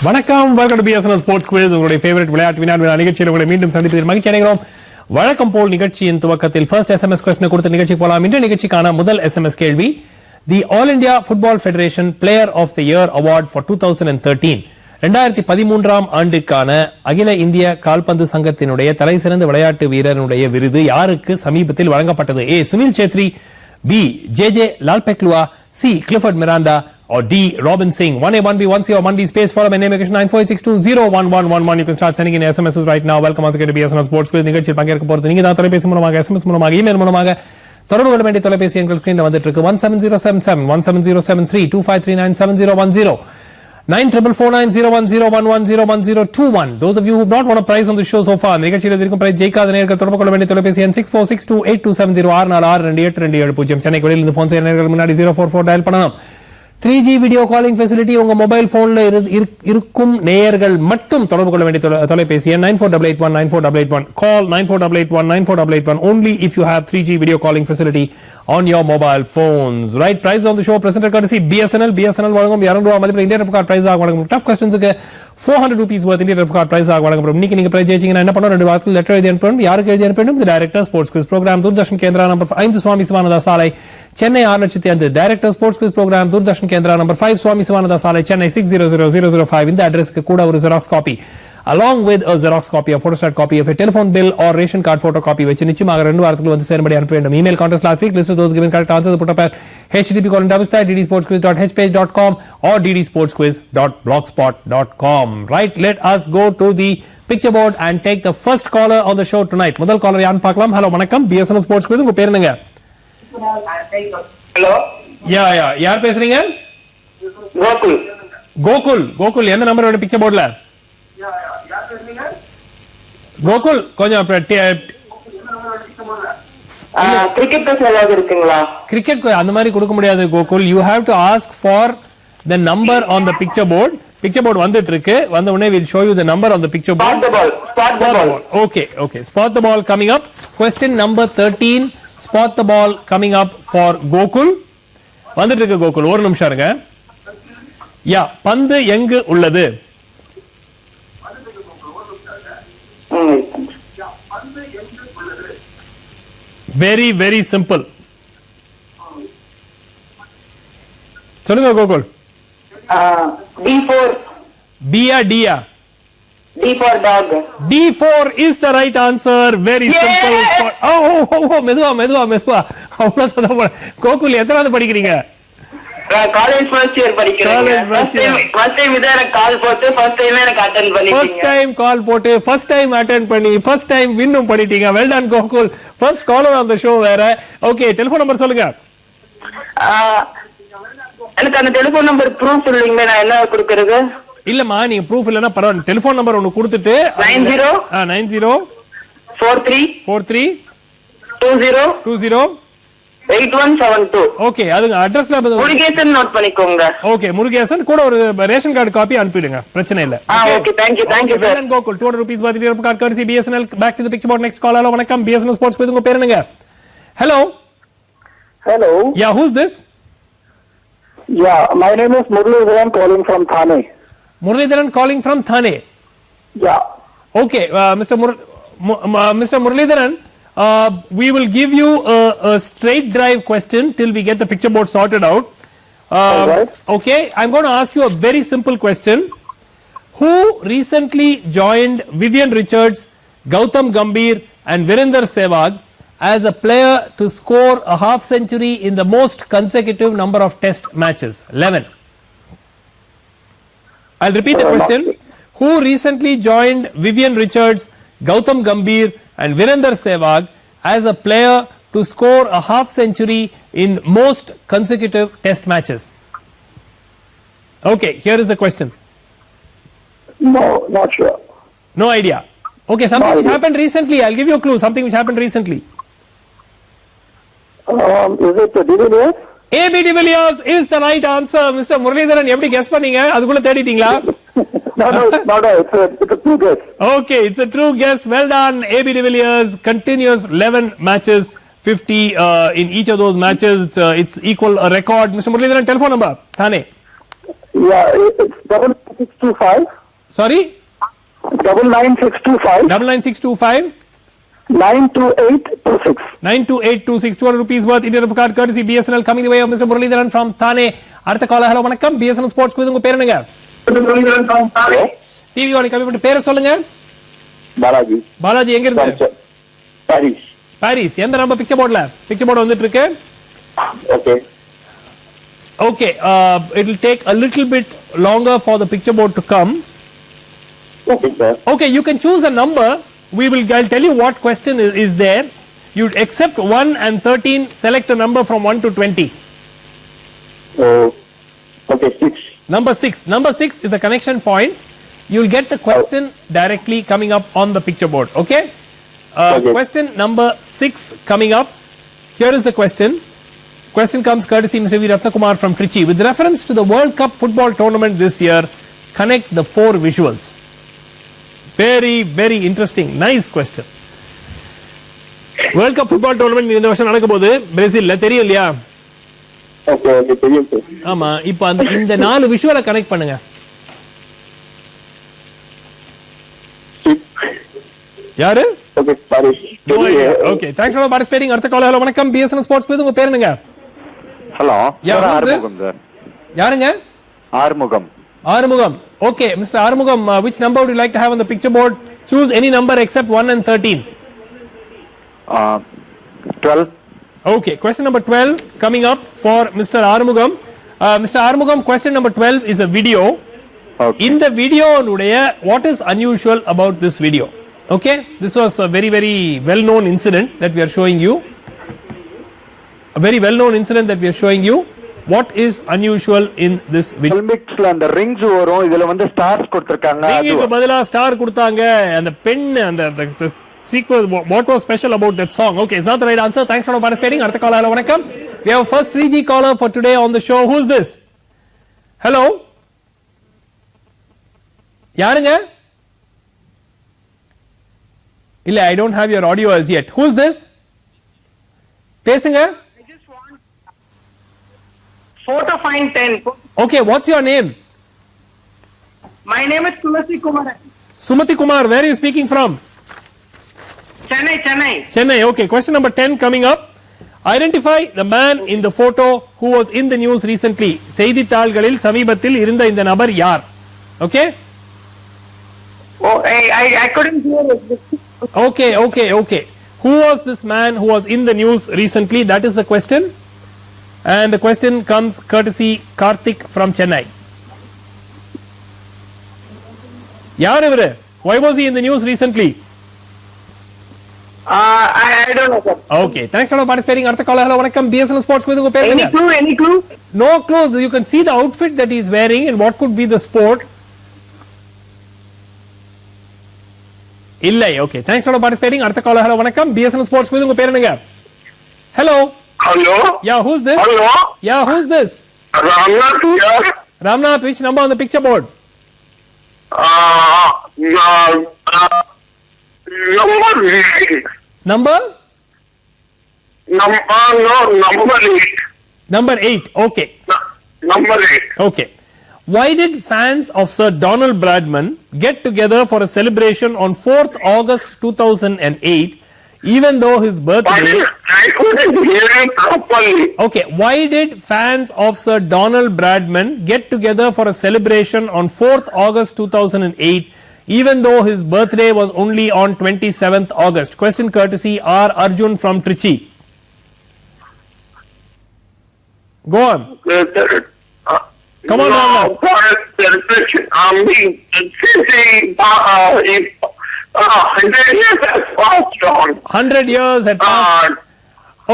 வணக்கம், welcome to BSNL sports quiz. உங்களுடைய favourite விளையாட்டு வினாடி நிகழ்ச்சியில் உங்களை மீண்டும் சந்திப்பதில் மகிழ்ச்சி அடைகிறோம். வழக்கம் போல் நிகழ்ச்சியின் துவக்கத்தில் ஃபர்ஸ்ட் எஸ்எம்எஸ் கொஸ்டின் கொடுத்த நிகழ்ச்சி போலாம். இந்த நிகழ்ச்சிக்கான முதல் எஸ்எம்எஸ் கேள்வி, the all India football federation player of the year award for 2013 2013 ஆண்டிற்கான அகில இந்திய கால்பந்து சங்கத்தினுடைய தலை சிறந்த விளையாட்டு வீரனுடைய விருது யாருக்கு சமீபத்தில் வழங்கப்பட்டது? A Sunil Chhetri, B Jeje Lalpekhlua, C Clifford Miranda, or D Robin Singh. 1A 1B 1C or 1D space for my name is 9462011111. You can start sending in SMSs right now. Welcome once again to BSNL Sports Quiz. நிகழ்ச்சியில் பங்கேற்க போறது நீங்க தான். தொலைபேசி மூலமாக, SMS மூலமாக, email மூலமாக தொடர்பு கொள்ள வேண்டிய தொலைபேசி எண்கள் ஸ்கிரீன்ல வந்துட்டு இருக்கு. 17077 17073 2539 7010 94490101101021. Those of you who have not won a prize on the show so far, நிகழ்ச்சியில் இருக்கும் பிரைஸ் ஜெயிக்காத நேயர்கள் தொடர்பு கொள்ள வேண்டிய தொலைபேசி எண் 64628270 6462827. சென்னைக்கு வெளியில இருந்து போன் செய்ய நேயர்கள் முன்னாடி 044 டயல் பண்ணணும். 3G வீடியோ காலிங் ஃபெசிலிட்டி உங்க மொபைல் போன்ல இருக்கும் நேயர்கள் மட்டும் தொடர்பு கொள்ள வேண்டிய தொலைபேசி எண் 9488 9481. Call 9488 9481 only if you have 3G video calling facility on your mobile phones. Right, prize on the show presented courtesy BSNL. BSNL வழங்கும் 200 ரூபாய் மதிப்புள்ள இந்தியன் ரெஃப் கார்டு பிரைஸ் ஆக வழங்கும். டஃப் क्वेश्चंसக்கு 400 rupees worth Indian ref card prize ஆக வழங்கும். இன்னைக்கு நீங்க பிரைஸ் ஜெயிச்சீங்கன்னா என்ன பண்ணணும்? 2 வாரத்தில் லெட்டர் எழுதி அனுப்பணும். யாருக்கு எழுதி அனுப்பணும்? The director sports quiz program, Doordarshan Kendra number 5 Swami Sivananda சாலை, Chennai 6,05,000. Director sports quiz program, Doordarshan Kendra number 5 Swami Sivananda சாலை, சென்னை 600005. இந்த அட்ரஸ்க்கு கூட ஒரு xerox copy along with a xerox copy, a photostat copy of a telephone bill or ration card photocopy வச்சு நிச்சயமாக 2 வாரத்துக்குள்ள வந்து சேரும்படி அனுப்ப வேண்டும். email contest last week, list of those given correct answers put up at http://ddsportsquiz.hpage.com or ddsportsquiz.blogspot.com. right, let us go to the picture board and take the first caller on the show tonight. முதல் caller யான்னு பார்க்கலாம். Hello வணக்கம், BSNL Sports Quiz. உங்க பேர் என்னங்க? Hello, யார் பேசுறீங்க? கோகுல். கோகுல் என்ன number வேணும் பிக்சர் போர்டுல? கோகுல் கொஞ்சம் கிரிக்கெட் பேச ஏதாவது இருக்குங்களா? கிரிக்கெட் அந்த மாதிரி கொடுக்க முடியாது Gokul. You have to ask for the number on the picture board. Picture board வந்துட்டு இருக்கு. வந்த உடனே will show you the number on the picture board. Spot the ball. Okay. Spot the ball coming up. Question number 13. Spot the ball coming up for Gokul. வந்துட்டு இருக்கு கோகுல். ஒரு நிமிஷம் இருங்க. பந்து எங்கு உள்ளது? Very very simple. சொல்லுங்க Gokul. D4. B or D? D for dog. D4 is the right answer. Very simple. மெதுவா அவ்வளவுதான். கோகுல் எத்தனாவது படிக்கிறீங்க? காலேஜ் ஃபர்ஸ்ட் இயர் படிக்கிறேன். ஃபர்ஸ்ட் டைம் இத எனக்கு கால் போட்டு ஃபர்ஸ்ட் டைம் எனக்கு அட்டெண்ட் பண்ணிட்டீங்க. ஃபர்ஸ்ட் டைம் கால் போட்டு ஃபர்ஸ்ட் டைம் அட்டெண்ட் பண்ணி ஃபர்ஸ்ட் டைம் வின்னும் பண்ணிட்டீங்க. Well done Gokul. First collar on the show வேற. ஓகே, டெலிபோன் நம்பர் சொல்லுங்க. எனக்கு அந்த டெலிபோன் நம்பர் ப்ரூஃப் இல்லைங்க, நான் என்ன கொடுக்கிறது? இல்லம்மா, நீங்க ப்ரூஃப் இல்லனா பரவாயில்லை. டெலிபோன் நம்பர் ஒன்னு கொடுத்துட்டு 90 43 43 20 8172. ஓகே, அதுங்க அட்ரஸ்ல முருகேசன் நோட் பண்ணிக்கோங்க. ஓகே, முருகேசன் கூட ஒரு ரேஷன் கார்டு காப்பி அனுப்பிடுங்க. பிரச்சனை இல்ல. Okay, thank you sir. And Gokul 200 rupees worth of card courtesy BSNL. Back to the picture board. Next call. Hello வணக்கம், BSNL Sports Quiz. உங்க பேர் என்னங்க? Hello. Who's this? My name is Muralidharan calling from Thane. Muralidharan calling from Thane. Okay, Mr. Muralidharan, we will give you a straight drive question till we get the picture board sorted out. Right. Okay, I'm going to ask you a very simple question. Who recently joined Vivian Richards, Gautam Gambhir and Virender Sehwag as a player to score a half century in the most consecutive number of test matches? 11. I'll repeat the question. Who recently joined Vivian Richards, Gautam Gambhir and Virender Sehwag as a player to score a half century in most consecutive test matches? Okay, here is the question. No, not sure. No idea. Okay, something which happened recently. I'll give you a clue. Something which happened recently. Is it the DVLS? AB de Villiers is the right answer. Mr. Muralidharan, எப்படி guess பண்ணீங்க? அதுக்குள்ள தேடிட்டீங்களா? No, it's a true guess. Okay, it's a true guess. Well done. AB de Villiers, continuous 11 matches, 50 in each of those matches. It's equal a record. Mr. Muralidharan, telephone number, Thane. Yeah, it's 99625. Sorry? 99625. 99625 92826. 92826, 200 rupees worth Indian gift card courtesy BSNL coming the way of Mr. Muralidharan from Thane. அடுத்த collar. Hello வணக்கம். BSNL sports quiz. உங்க பேர் என்னங்க? TV Vani கம்மி பண்ணி பேரை சொல்லுங்க. Balaji. Balaji எங்க இருந்து? Paris. பாரிஸ். எந்த நம்பர் பிக்சர் போர்டுல? பிக்சர் போர்டு வந்துட்டு இருக்கு. Okay. Okay, it will take a little bit longer for the picture board to come. Okay, sir. Okay, you can choose a number. I'll tell you what question is there. You accept 1 and 13, select a number from 1 to 20. Okay, 6. Number 6. Number 6 is a connection point. You'll get the question directly coming up on the picture board. Okay? Okay. Question number 6 coming up. Here is the question. Question comes courtesy Mr. V. Ratnakumar from Trichy. With reference to the World Cup football tournament this year, connect the 4 visuals. Very, very interesting. Nice question. World Cup football tournament இந்த வருஷம் நடக்க போகுது பிரேசில்ல, தெரியும் இல்லையா? Okay, தெரியும் sir. ஆமா, இப்போ இந்த 4 விஷுவலை கனெக்ட் பண்ணுங்க. யாரு? Okay, Paris. Okay, thanks for participating. அடுத்த கால். ஹலோ வணக்கம். BSNL ஸ்போர்ட்ஸ் பேர். உங்க பேர் என்னங்க? Hello, Arumugam sir. யாருங்க? Arumugam. Arumugam. Okay, Mr. Arumugam, which number would you like to have on the picture board? Choose any number except 1 and 13. 12. Okay, question number 12 coming up for Mr. Arumugam. Mr. Arumugam, question number 12 is a video. Okay. In the video, what is unusual about this video? Okay, this was a very, very well-known incident that we are showing you. A very well-known incident that we are showing you. What is unusual in this video? Olympicsல அந்த rings வரும், இதுல வந்து stars கொடுத்திருக்காங்க. ringக்கு பதிலா star கொடுத்தாங்க. அந்த pen அந்த sequence, what was special about that song? Okay, it's not the right answer. Thanks for participating. அடுத்த காலர். ஹலோ வணக்கம். We have first 3G caller for today on the show. Who's this? Hello. யாருங்க? இல்ல, I don't have your audio as yet. Who's this? பேசுங்க. 4 to 5, 10. Okay, what's your name? My name is Sumati Kumar. Sumati Kumar, where are you speaking from? Chennai. Chennai. Okay, question number 10 coming up. Identify the man in the photo who was in the news recently. செய்தித்தாள்களில் சமீபத்தில் இருந்த இந்த நபர் யார்? Okay? Oh, I couldn't hear it. Okay. Who was this man who was in the news recently? That is the question. And the question comes courtesy Karthik from Chennai. Yaar ivaru? Why was he in the news recently? I don't know, sir. Okay, thanks for participating. Artha caller. Hello vanakkam. BSNL sports ku idhu per Any clue? No clues. You can see the outfit that he is wearing and what could be the sport. Illai. Okay, thanks for participating. Artha caller. Hello vanakkam. BSNL sports ku idhu per enanga? Hello. Hello? Yeah, who's this? Hello? Yeah, who's this? Ramnath here. Ramnath, which number on the picture board? Number 8. Number? Number 8. Number 8. Okay. Number 8. Okay. Why did fans of Sir Donald Bradman get together for a celebration on 4th August 2008, even though his birthday? I couldn't hear you properly. Okay. Why did fans of Sir Donald Bradman get together for a celebration on 4th August 2008, even though his birthday was only on 27th August? Question courtesy R. Arjun from Trichy. Go on. Come on, Ramnath. 100 years had passed.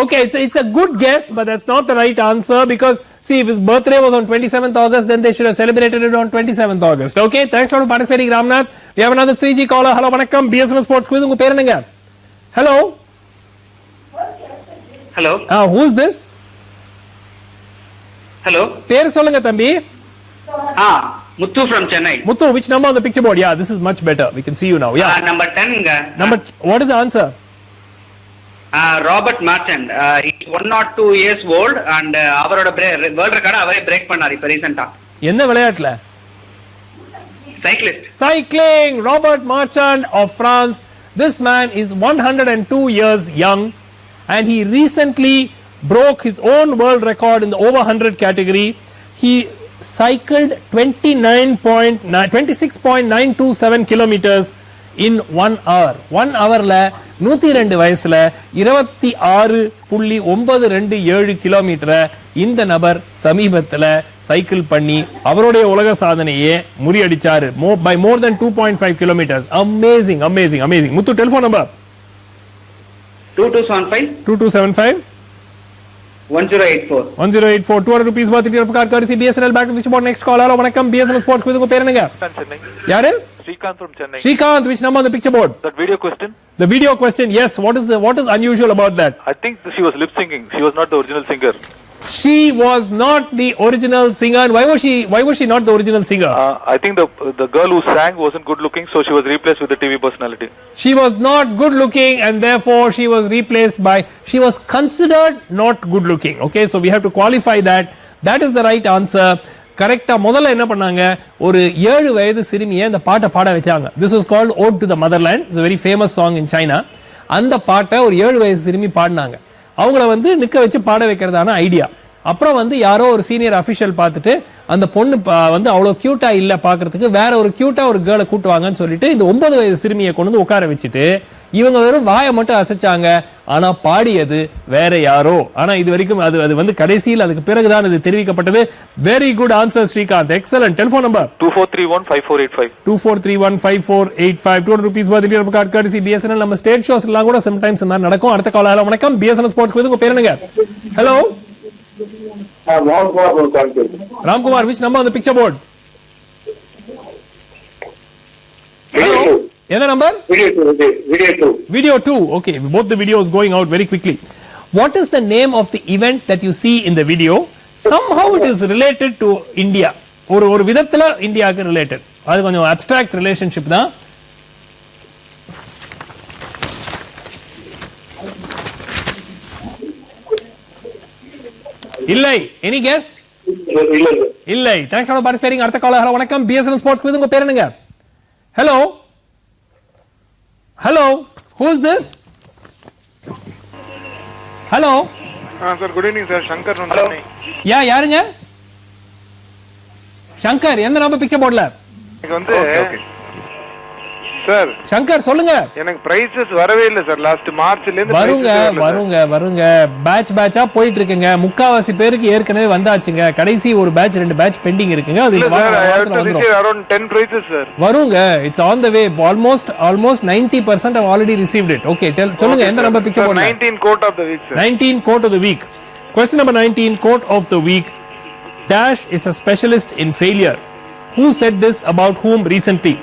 Okay, it's a good guess, but that's not the right answer because see, if his birthday was on 27th August, then they should have celebrated it on 27th August. Okay, thanks for participating, Ramnath. We have another 3G caller. Hello, vanakkam. BSNL Sports quiz. Unga per enanga? Hello. Hello. Who's this? Hello. Per solunga thambi. Muthu from Chennai. Muthu, which number on the picture board? Yeah, this is much better. We can see you now. Yeah. Number 10. What is the answer? Robert Martin. He's 102 years old and அவரோட world record அவரே break பண்ணாரு இப்ப ரீசன்ட்டா. என்ன விளையாட்டுல? Cyclist. Cycling, Robert Marchand of France. This man is 102 years young and he recently broke his own world record in the over 100 category. He cycled 26.927 kilometers in 1 hour. 1 hour la 102 வயசுல 26.927 கிலோமீட்டரை இந்த நபர் சமீபத்துல cycle பண்ணி அவருடைய உலக சாதனையை முறியடிச்சாரு by more than 2.5 kilometers. Amazing, amazing, amazing. Muthu, telephone number 2275 1084 200 rupees worth of card courtesy BSNL. Back to the board. Next call. Hello, vanakkam. BSNL Sports quiz உங்க பேர் என்னங்க? யாரு? Srikanth from Chennai. Srikanth, which number on the picture board? That video question? The video question, yes. What is unusual about that? I think she was lip syncing. She was not the original singer. She was not the original singer. And why was she not the original singer? I think the girl who sang wasn't good looking, so she was replaced with the TV personality. She was not good looking and therefore she was replaced by, she was considered not good looking. Okay, so we have to qualify that. That is the right answer. கரெக்டா முதல்ல என்ன பண்ணாங்க, ஒரு 7 வயது சிறுமியை இந்த பாட்டை பாட வச்சாங்க. This was called Ode to the Motherland. It's a very famous song in China. அந்த பாட்டை ஒரு 7 வயது சிறுமி பாடினாங்க. அவங்கள வந்து நிக்க வச்சு பாட வைக்கிறதான ஐடியா. அப்புறம் வந்து யாரோ ஒரு சீனியர் அபிஷியல் பார்த்துட்டு அந்த பொண்ணு வந்து அவ்வளவு கியூட்டா இல்ல பாக்குறதுக்கு, வேற ஒரு கியூட்டா ஒரு கேர்ளை கூட்டுவாங்கன்னு சொல்லிட்டு இந்த 9 வயது சிறுமியை கொண்டு வந்து உட்கார வச்சுட்டு இவங்க வெறும் வாயை மட்டும் அசைச்சாங்க. ஆனா பாடியது வேற யாரோ. ஆனா இது வரைக்கும் அது வந்து கடைசியில் அதுக்கு பிறகுதான் இது தெரிவிக்கப்பட்டது. Very good answer Srikanth, excellent. Telephone number 24315485 24315485 200 rupees worth of card courtesy BSNL. நம்ம ஸ்டேட் ஷோஸ் எல்லாம் கூட சம்டைம்ஸ் இந்த மாதிரி நடக்கும். அடுத்த கால். ஹலோ வணக்கம், BSNL ஸ்போர்ட்ஸ் quiz உங்க பேர் என்னங்க? Hello Ramkumar, which number on the picture board? Hello? Any number? Video 2. Okay, both the videos going out very quickly. What is the name of the event that you see in the video? Somehow it is related to India. ஒரு விதத்துல இந்தியாக்கு related. அது கொஞ்சம் abstract relationship தான். இல்லை. Any guess? இல்லை. Thanks for participating. அடுத்த collar. Hello வணக்கம், BSNL sports quiz உங்க பேர் என்னங்க? Hello hello, who is this? Hello sir, good evening sir. Shankar from Chennai. யாருங்க? சங்கர், எந்த நம்பர் பிக்சர் போர்ட்ல? எனக்கு வந்து சார் சங்கர் சொல்லுங்க. எனக்கு பிரைசஸ் வரவே இல்ல சார். லாஸ்ட் மார்ச்ல இருந்து வருங்க பேட்சா போயிட்டு இருக்குங்க. முக்காவாசி பேருக்கு ஏற்கனவே வந்தாச்சுங்க. கடைசி ஒரு பேட்ச் 2 பேட்ச் பெண்டிங் இருக்குங்க. அது around 10 prices sir. வருங்க. It's on the way. Almost 90% have already received it. Okay, சொல்லுங்க எந்த நம்பர் பிக்சர் போர்ட்ல? 19 quote of the week sir. 19 quote of the week. Question number 19, quote of the week. Dash is a specialist in failure. Who said this about whom recently?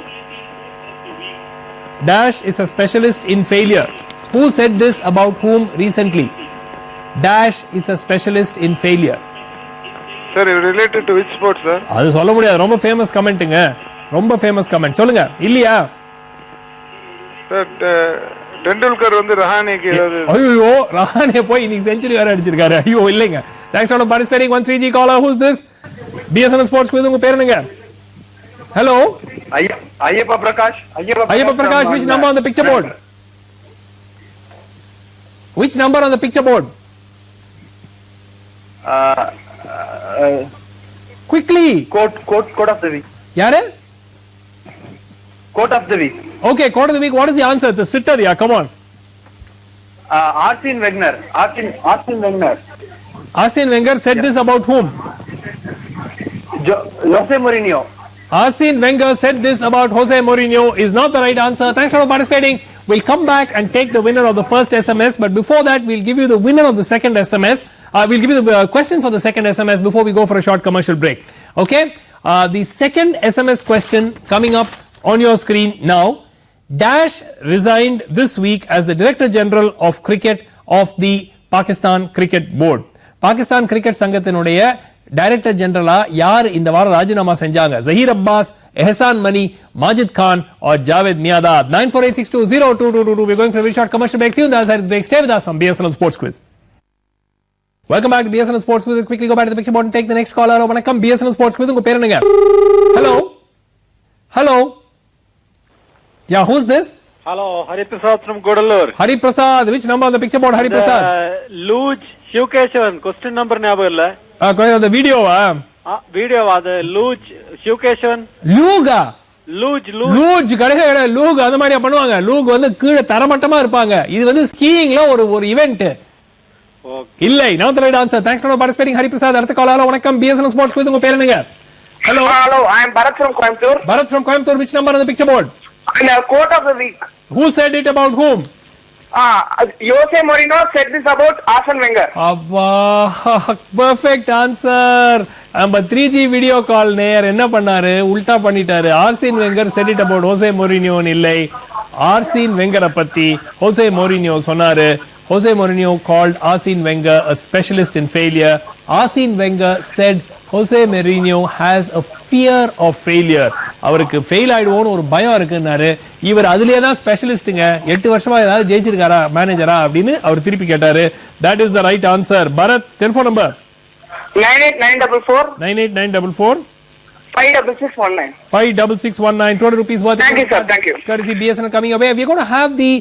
Dash is a specialist in failure. Who said this about whom recently? Dash is a specialist in failure. Sir, related to which sport sir? அது சொல்ல முடியாது. ரொம்ப famous கமெண்ட்ங்க. ரொம்ப famous comment. சொல்லுங்க. இல்லையா? Sir, Tendulkar வந்து ரஹானேக்கு ஏதாவது ஐயோ, ரஹானே போய் இன்னைக்கு செஞ்சுரி வேற அடிச்சிருக்காரு. ஐயோ இல்லைங்க. Thanks for participating. 13G caller. Who's this? BSNL Sports quiz உங்க பேர் என்னங்க? Hello? Ayyappa Prakash. Which number on the picture board? Which number on the picture board? Quickly. Quote of the week. Yaare? Quote of the week. Okay, quote of the week. What is the answer? It's a sitter. Yeah, come on. Arsene Wenger. Arsene Wenger said this about whom? Jose Mourinho. Arsene Wenger said this about Jose Mourinho is not the right answer. Thanks for participating. We'll come back and take the winner of the first SMS, but before that we'll give you the winner of the second SMS. We'll give you the question for the second SMS before we go for a short commercial break. Okay? The second SMS question coming up on your screen now. Dash resigned this week as the Director General of Cricket of the Pakistan Cricket Board. Pakistan Cricket சங்கத்தினுடைய director ஜெனரலா யார் இந்த வாரம் ராஜினாமா செஞ்சாங்க? Zaheer Abbas, Ehsan Mani, Majid Khan or Javed Miadad? 9486202222. We're going for a very short commercial break. See you on the other side of the break. Stay with us on BSNL Sports Quiz. Welcome back to BSNL Sports Quiz. We'll quickly go back to the picture board and take the next caller. வணக்கம், BSNL Sports Quiz. உங்க பேர் என்னங்க? Hello? Hello. Yeah, who's this? Hello, Hari Prasad from Godalur. Hari Prasad. Which number on the picture board, Hari Prasad? Luge Shivkeshavan. Question number ஞாபகம் இல்ல. The video. Video அது Luge Shivkeshavan. Luga. Luge கிடையாது. Luge அந்த மாதிரியா பண்ணுவாங்க. Luge வந்து கீழே தரமட்டமா இருப்பாங்க. இது வந்து ஸ்கீயிங்ல ஒரு ஈவென்ட். இல்லை. Now the right answer. Thanks for participating, Hari Prasad. அடுத்த கால் ஹலோ வணக்கம் BSNL Sports quiz உங்க பேர் என்னங்க? Hello. Hello, I am Bharat from Coimbatore. Bharat from Coimbatore. Which number on the picture board? And quote of the week. Who said it about whom? Jose Mourinho said this about Arsene Wenger. Perfect answer. நம்ம 3G video call நேர் என்ன பண்ணாரு உல்டா பண்ணிட்டாரு. Arsene Wenger said it about Jose Mourinho இல்லை. Arsene Wenger பத்தி Jose Mourinho சொன்னாரு. Jose Mourinho called Arsene Wenger a specialist in failure. Arsene Wenger said Jose Mourinho has a fear of failure. அவருக்கு fail ஆயிடுவோன்னு ஒரு பயம் இருக்குன்னாரு. இவர் அதுலயே தான் ஸ்பெஷலிஸ்ட்ங்க. 8 வருஷமா ஏதாவது ஜெயிச்சிருக்காரா மேனேஜரா அப்படின்னு அவர் திருப்பி கேட்டாரு. That is the right answer. Bharat, telephone number 98944 98944 56619 56619 200 rupees worth. Thank you, sir. Thank you. Courtesy BSNL coming away. We're going to have the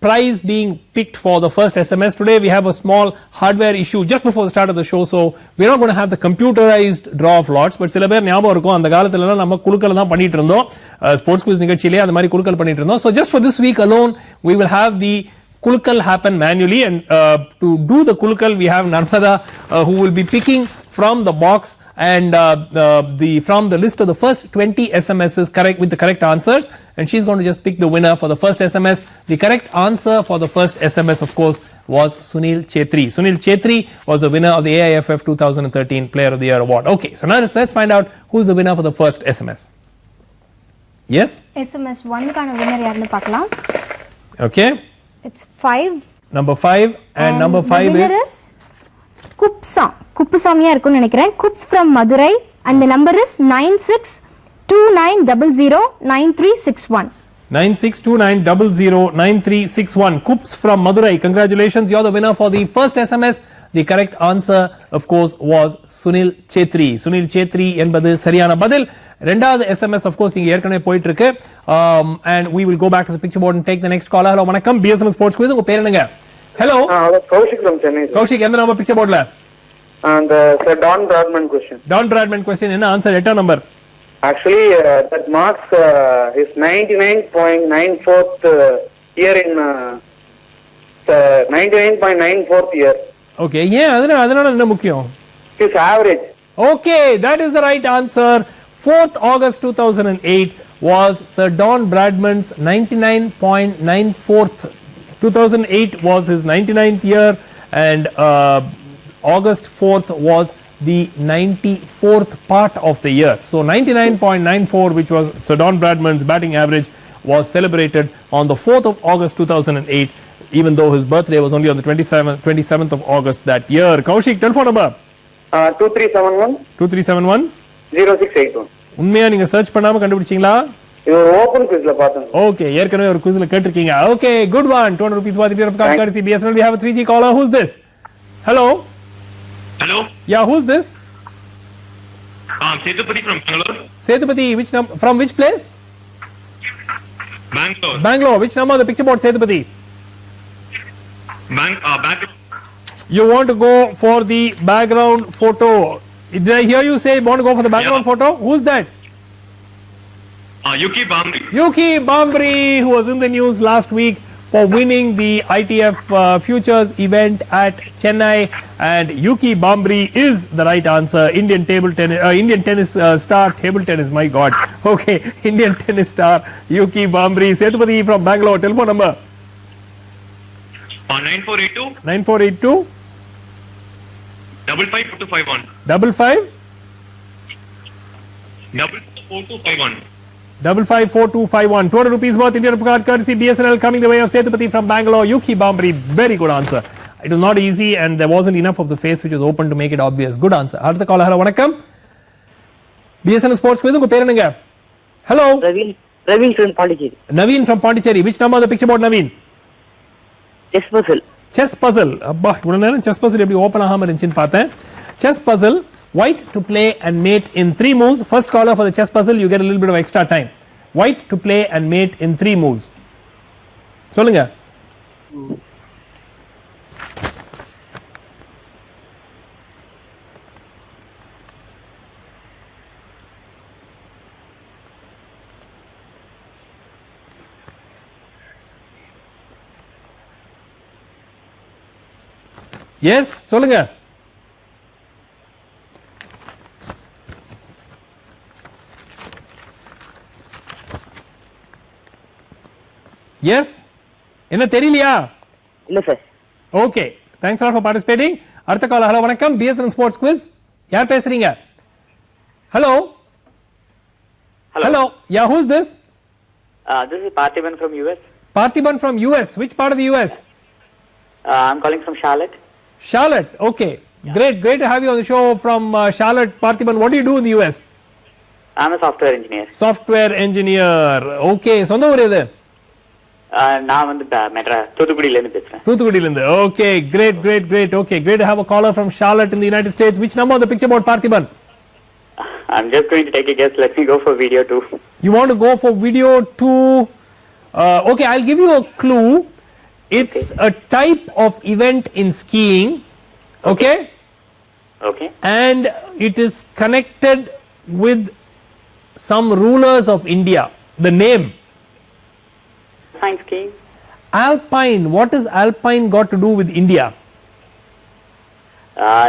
prize being picked for the first SMS. Today we have a small hardware issue just before the start of the show, so we're not going to have the computerized draw of lots, but சில பேர் ஞாபகம் இருக்கும் அந்த காலத்துல நம்ம குலுக்கல் தான் பண்ணிட்டு இருந்தோம் ஸ்போர்ட்ஸ் குவிஸ் நிகழ்ச்சியிலே அந்த மாதிரி குலுக்கல் பண்ணிட்டு இருந்தோம். So just for this week alone we will have the kulukal happen manually, and to do the kulukal we have Narmada who will be picking from the box and from the list of the first 20 SMSs correct with the correct answers, and she's going to just pick the winner for the first SMS. The correct answer for the first SMS of course was Sunil Chetri. Sunil Chetri was the winner of the AIFF 2013 Player of the Year award. Okay, so now let's find out who's the winner for the first SMS. Yes, SMS 1 கான winner யாருன்னு பார்க்கலாம். Okay, it's 5. Number 5 and number 5 is குப்புசாமியா இருக்கும்னு நினைக்கிறேன். Kups from Madurai and the number is 9629009361 9629009361. Kups from Madurai, congratulations, you're the winner for the first SMS. The correct answer of course was Sunil Chetri. Sunil Chetri என்பது சரியான பதில். ரெண்டாவது SMS of course நீங்க ஏற்கனவே போயிட்டு இருக்கு, and we will go back to the picture board and take the next caller. Hello வணக்கம் BSNL Sports quiz. உங்க பேர் என்னங்க? Hello. Kaushik from Chennai. Kaushik, எந்த நம்பர் பிக்சர் போர்ட்ல? And sir, Don Bradman question. Don Bradman question என்ன answer? 8 number. Actually, that marks his 99.94th year in 99.94th year. Okay, ஏன் அதனால என்ன முக்கியம்? His average. Okay, that is the right answer. 4th August 2008 was Sir Don Bradman's 99.94th. 2008 was his 99th year, and August 4th was the 94th part of the year. So 99.94, which was Sir Don Bradman's batting average, was celebrated on the 4th of August 2008, even though his birthday was only on the 27th of August that year. Kaushik, telephone number 2371 2371 0681. உண்மையா நீங்க search பண்ணாம கண்டுபிடிச்சீங்களா? இது ஒரு open குவிஸ்ல பார்த்தேன். Okay, ஏற்கனவே ஒரு குவிஸ்ல கேட்டிருக்கீங்க. Okay, good one. 200 rupees worth of courtesy BSNL. We have a 3G caller. Who's this? Hello. Hello. Yeah, who's this? Sethupathi from Bangalore. Sethupathi, from which place? Bangalore. Bangalore. Which number on the picture board, Sethupathi? Bangalore. You want to go for the background photo? Did I hear you say you want to go for the background photo? Who's that? Yuki Bambri. Yuki Bambri, who was in the news last week for winning the ITF Futures event at Chennai, and Yuki Bambri is the right answer. Indian tennis star, table tennis, my God. Okay, Indian tennis star Yuki Bambri. Sethupathi from Bangalore, telephone number 9482 9482 554251 55 4251. 554251. 200 rupees worth Indian card courtesy BSNL coming the way of Sethupathi from Bangalore. Yuki Bambri, very good answer. It was not easy and there wasn't enough of the face which was open to make it obvious. Good answer. அடுத்த caller. Hello, வணக்கம். BSNL Sports quiz. உங்க பேர் என்னங்க? Hello. Naveen from Pondicherry. Naveen from Pondicherry. Which number on the picture board, Naveen? Chess puzzle. Chess puzzle. அப்பா, இவ்வளவு நேரம் chess puzzle எப்படி open ஆகாம இருந்துச்சுன்னு பார்த்தேன். Chess puzzle White to play and mate in 3 moves. First caller for the chess puzzle, you get a little bit of extra time. White to play and mate in 3 moves. சொல்லுங்க. Yes, சொல்லுங்க. Yes, என்ன தெரியலையா? இல்ல sir. Okay, thanks a lot for participating. அடுத்த call. Hello வணக்கம், BSN sports quiz. யார் பேசுறீங்க? Hello. Hello. Yeah, who's this? This is Parthiban from US. Parthiban from US. Which part of the US? I'm calling from Charlotte. Charlotte. Okay. Yeah. Great to have you on the show from Charlotte. Parthiban, what do you do in the US? I'm a software engineer. Software engineer. Okay. சொந்த ஊர் எது? நான் வந்து தூத்துக்குடியில இருந்து பேசுறேன். தூத்துக்குடியில இருந்து. Okay. Great. Okay. Great to have a caller from Charlotte in the United States. Which number on the picture board, Parthiban? I'm just going to take a guess. Let me go for video 2. You want to go for video 2? Okay. I'll give you a clue. It's a type of event in skiing, okay? Okay. And it is connected with some rulers of India. The name. Alpine skiing. Alpine. What has Alpine got to do with India?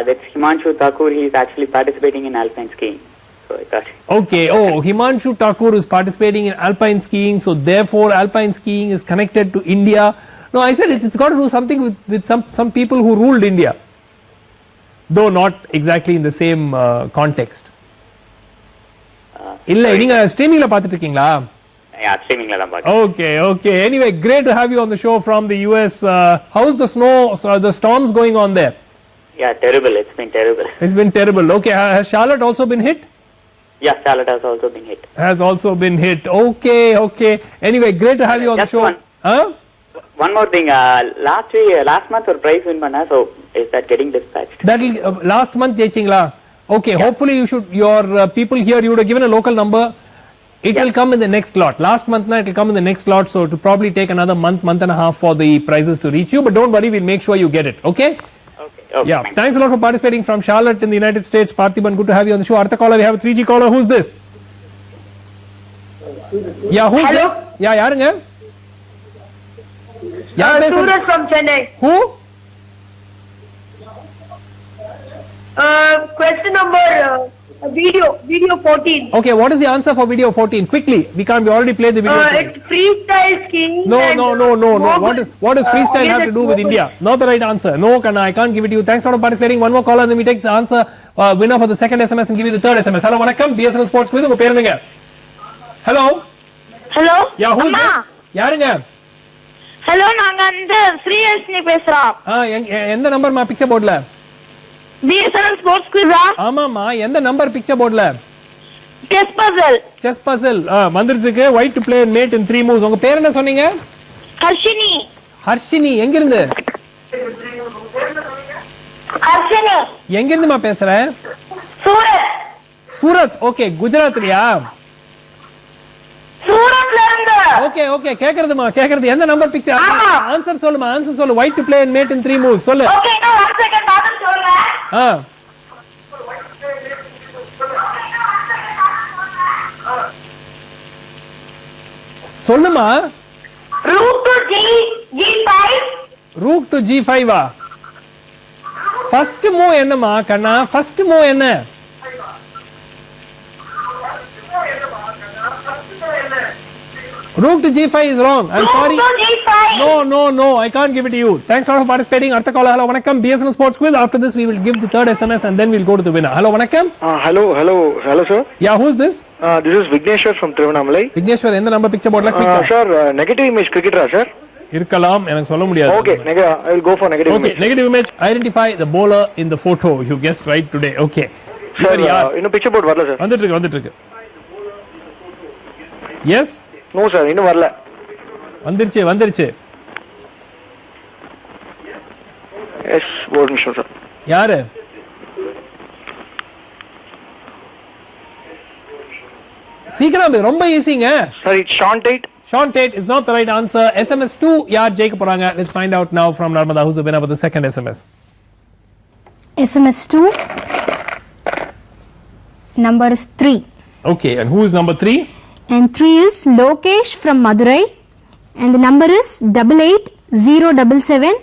That's Himanshu Thakur. He is actually participating in alpine skiing. So I thought. Okay. Oh, Himanshu Thakur is participating in alpine skiing. So therefore, alpine skiing is connected to India. No, I said it's got to do something with some people who ruled India, though not exactly in the same context. இல்ல நீங்க ஸ்ட்ரீமிங்ல பாத்துட்டு இருக்கீங்களா? Yeah, streaming la dhaan paakren. Okay. Anyway, great to have you on the show from the US. How's the snow, the storms going on there? Yeah, terrible. It's been terrible. It's been terrible. Okay, has Charlotte also been hit? Yeah, Charlotte has also been hit. Has also been hit. Okay. Anyway, great to have you on Just the show. one. Huh? One more thing. Last month or prize win banna, so is that getting dispatched? That'll last month jeichingla. Okay, yeah. Hopefully your people here, you would have given a local number. It will come in the next lot. Last month it will come in the next lot, so it will probably take another month and a half for the prizes to reach you, but don't worry, we'll make sure you get it. Okay. Yeah, thanks a lot for participating from Charlotte in the United States. Parthiban, good to have you on the show. Artha caller, we have a 3G caller. Who's this? Yeah, who's Hello? this? Yeah, yarunga? Suraj from Chennai. Who? Question number video 14. Okay, what is the answer for video 14? Quickly, we already played the video. It's freestyle skiing. No. What does freestyle have to do with India? Not the right answer. No, Kanna, I can't give it to you. Thanks for participating. One more caller and then we take the answer winner for the second SMS and give you the third SMS. Hello, vanakkam, BSN Sports Quiz. Unga per enunga? Hello? Hello Yeah, who's this? யாருங்க? Hello நாங்க அந்த ஸ்ரீஹர்ஷினி பேசுறோம். எந்த நம்பர்மா picture போர்டுல? BSN sports குவிஸா? ஆமாமா, எந்த number picture போர்டுல? Chess Basil. வந்திருக்கு. White to play and mate in 3 moves. உங்க பேர் என்ன சொன்னீங்க? ஹர்ஷினி. எங்க இருந்து? எங்க இருந்துமா பேசுற? சூரத். ஓகே, குஜராத்லயா? சூரத்ல இருந்து. ஓகே, கேக்குறது. எந்த நம்பர் பிக்சர்? ஆன்சர் சொல்லு. White to play and mate in 3 moves. சொல்லு. ஓகே, நான் 1 செகண்ட் பாத்து சொல்றேன். சொல்லுமா. rook to g5. rook to g5 ஆ? ஃபர்ஸ்ட் மூவ் என்னமா கண்ணா? ஃபர்ஸ்ட் மூவ் என்ன? rook to g5 is wrong. I'm sorry. No, I can't give it to you. Thanks a lot for participating. Artha caller, hello, vanakkam, BSN Sports Quiz. After this, we will give the third SMS and then we'll go to the winner. Hello, vanakkam. Hello, sir. Yeah, who's this? This is Vigneshwar from Tiruvannamalai. Vigneshwar, எந்த number picture போர்டுல? Sir, negative image cricketer, sir. இருக்கலாம், எனக்கு சொல்ல முடியாது. Okay, I will go for negative image. Okay, negative image. Identify the bowler in the photo. You guessed right today. Okay. Sir, இன்னும் picture board வரல, sir. வந்துட்டு இருக்கு. Yes? No, sir, இன்னும் வரல. வந்துருச்சு. Yes, ஒரு நிமிஷம், sir. யாரு? சீக்கிரம் ரொம்ப ஈஸிங்க. Sir, it's Sean Tate. Sean Tate is not the right answer. SMS 2 யார் ஜெயிக்க போறாங்க? Let's find out now from Narmada, who's the winner of the second SMS. SMS 2. Number is 3. Okay, and who is number 3? And 3 is Lokesh from Madurai. And the number is 8807792016.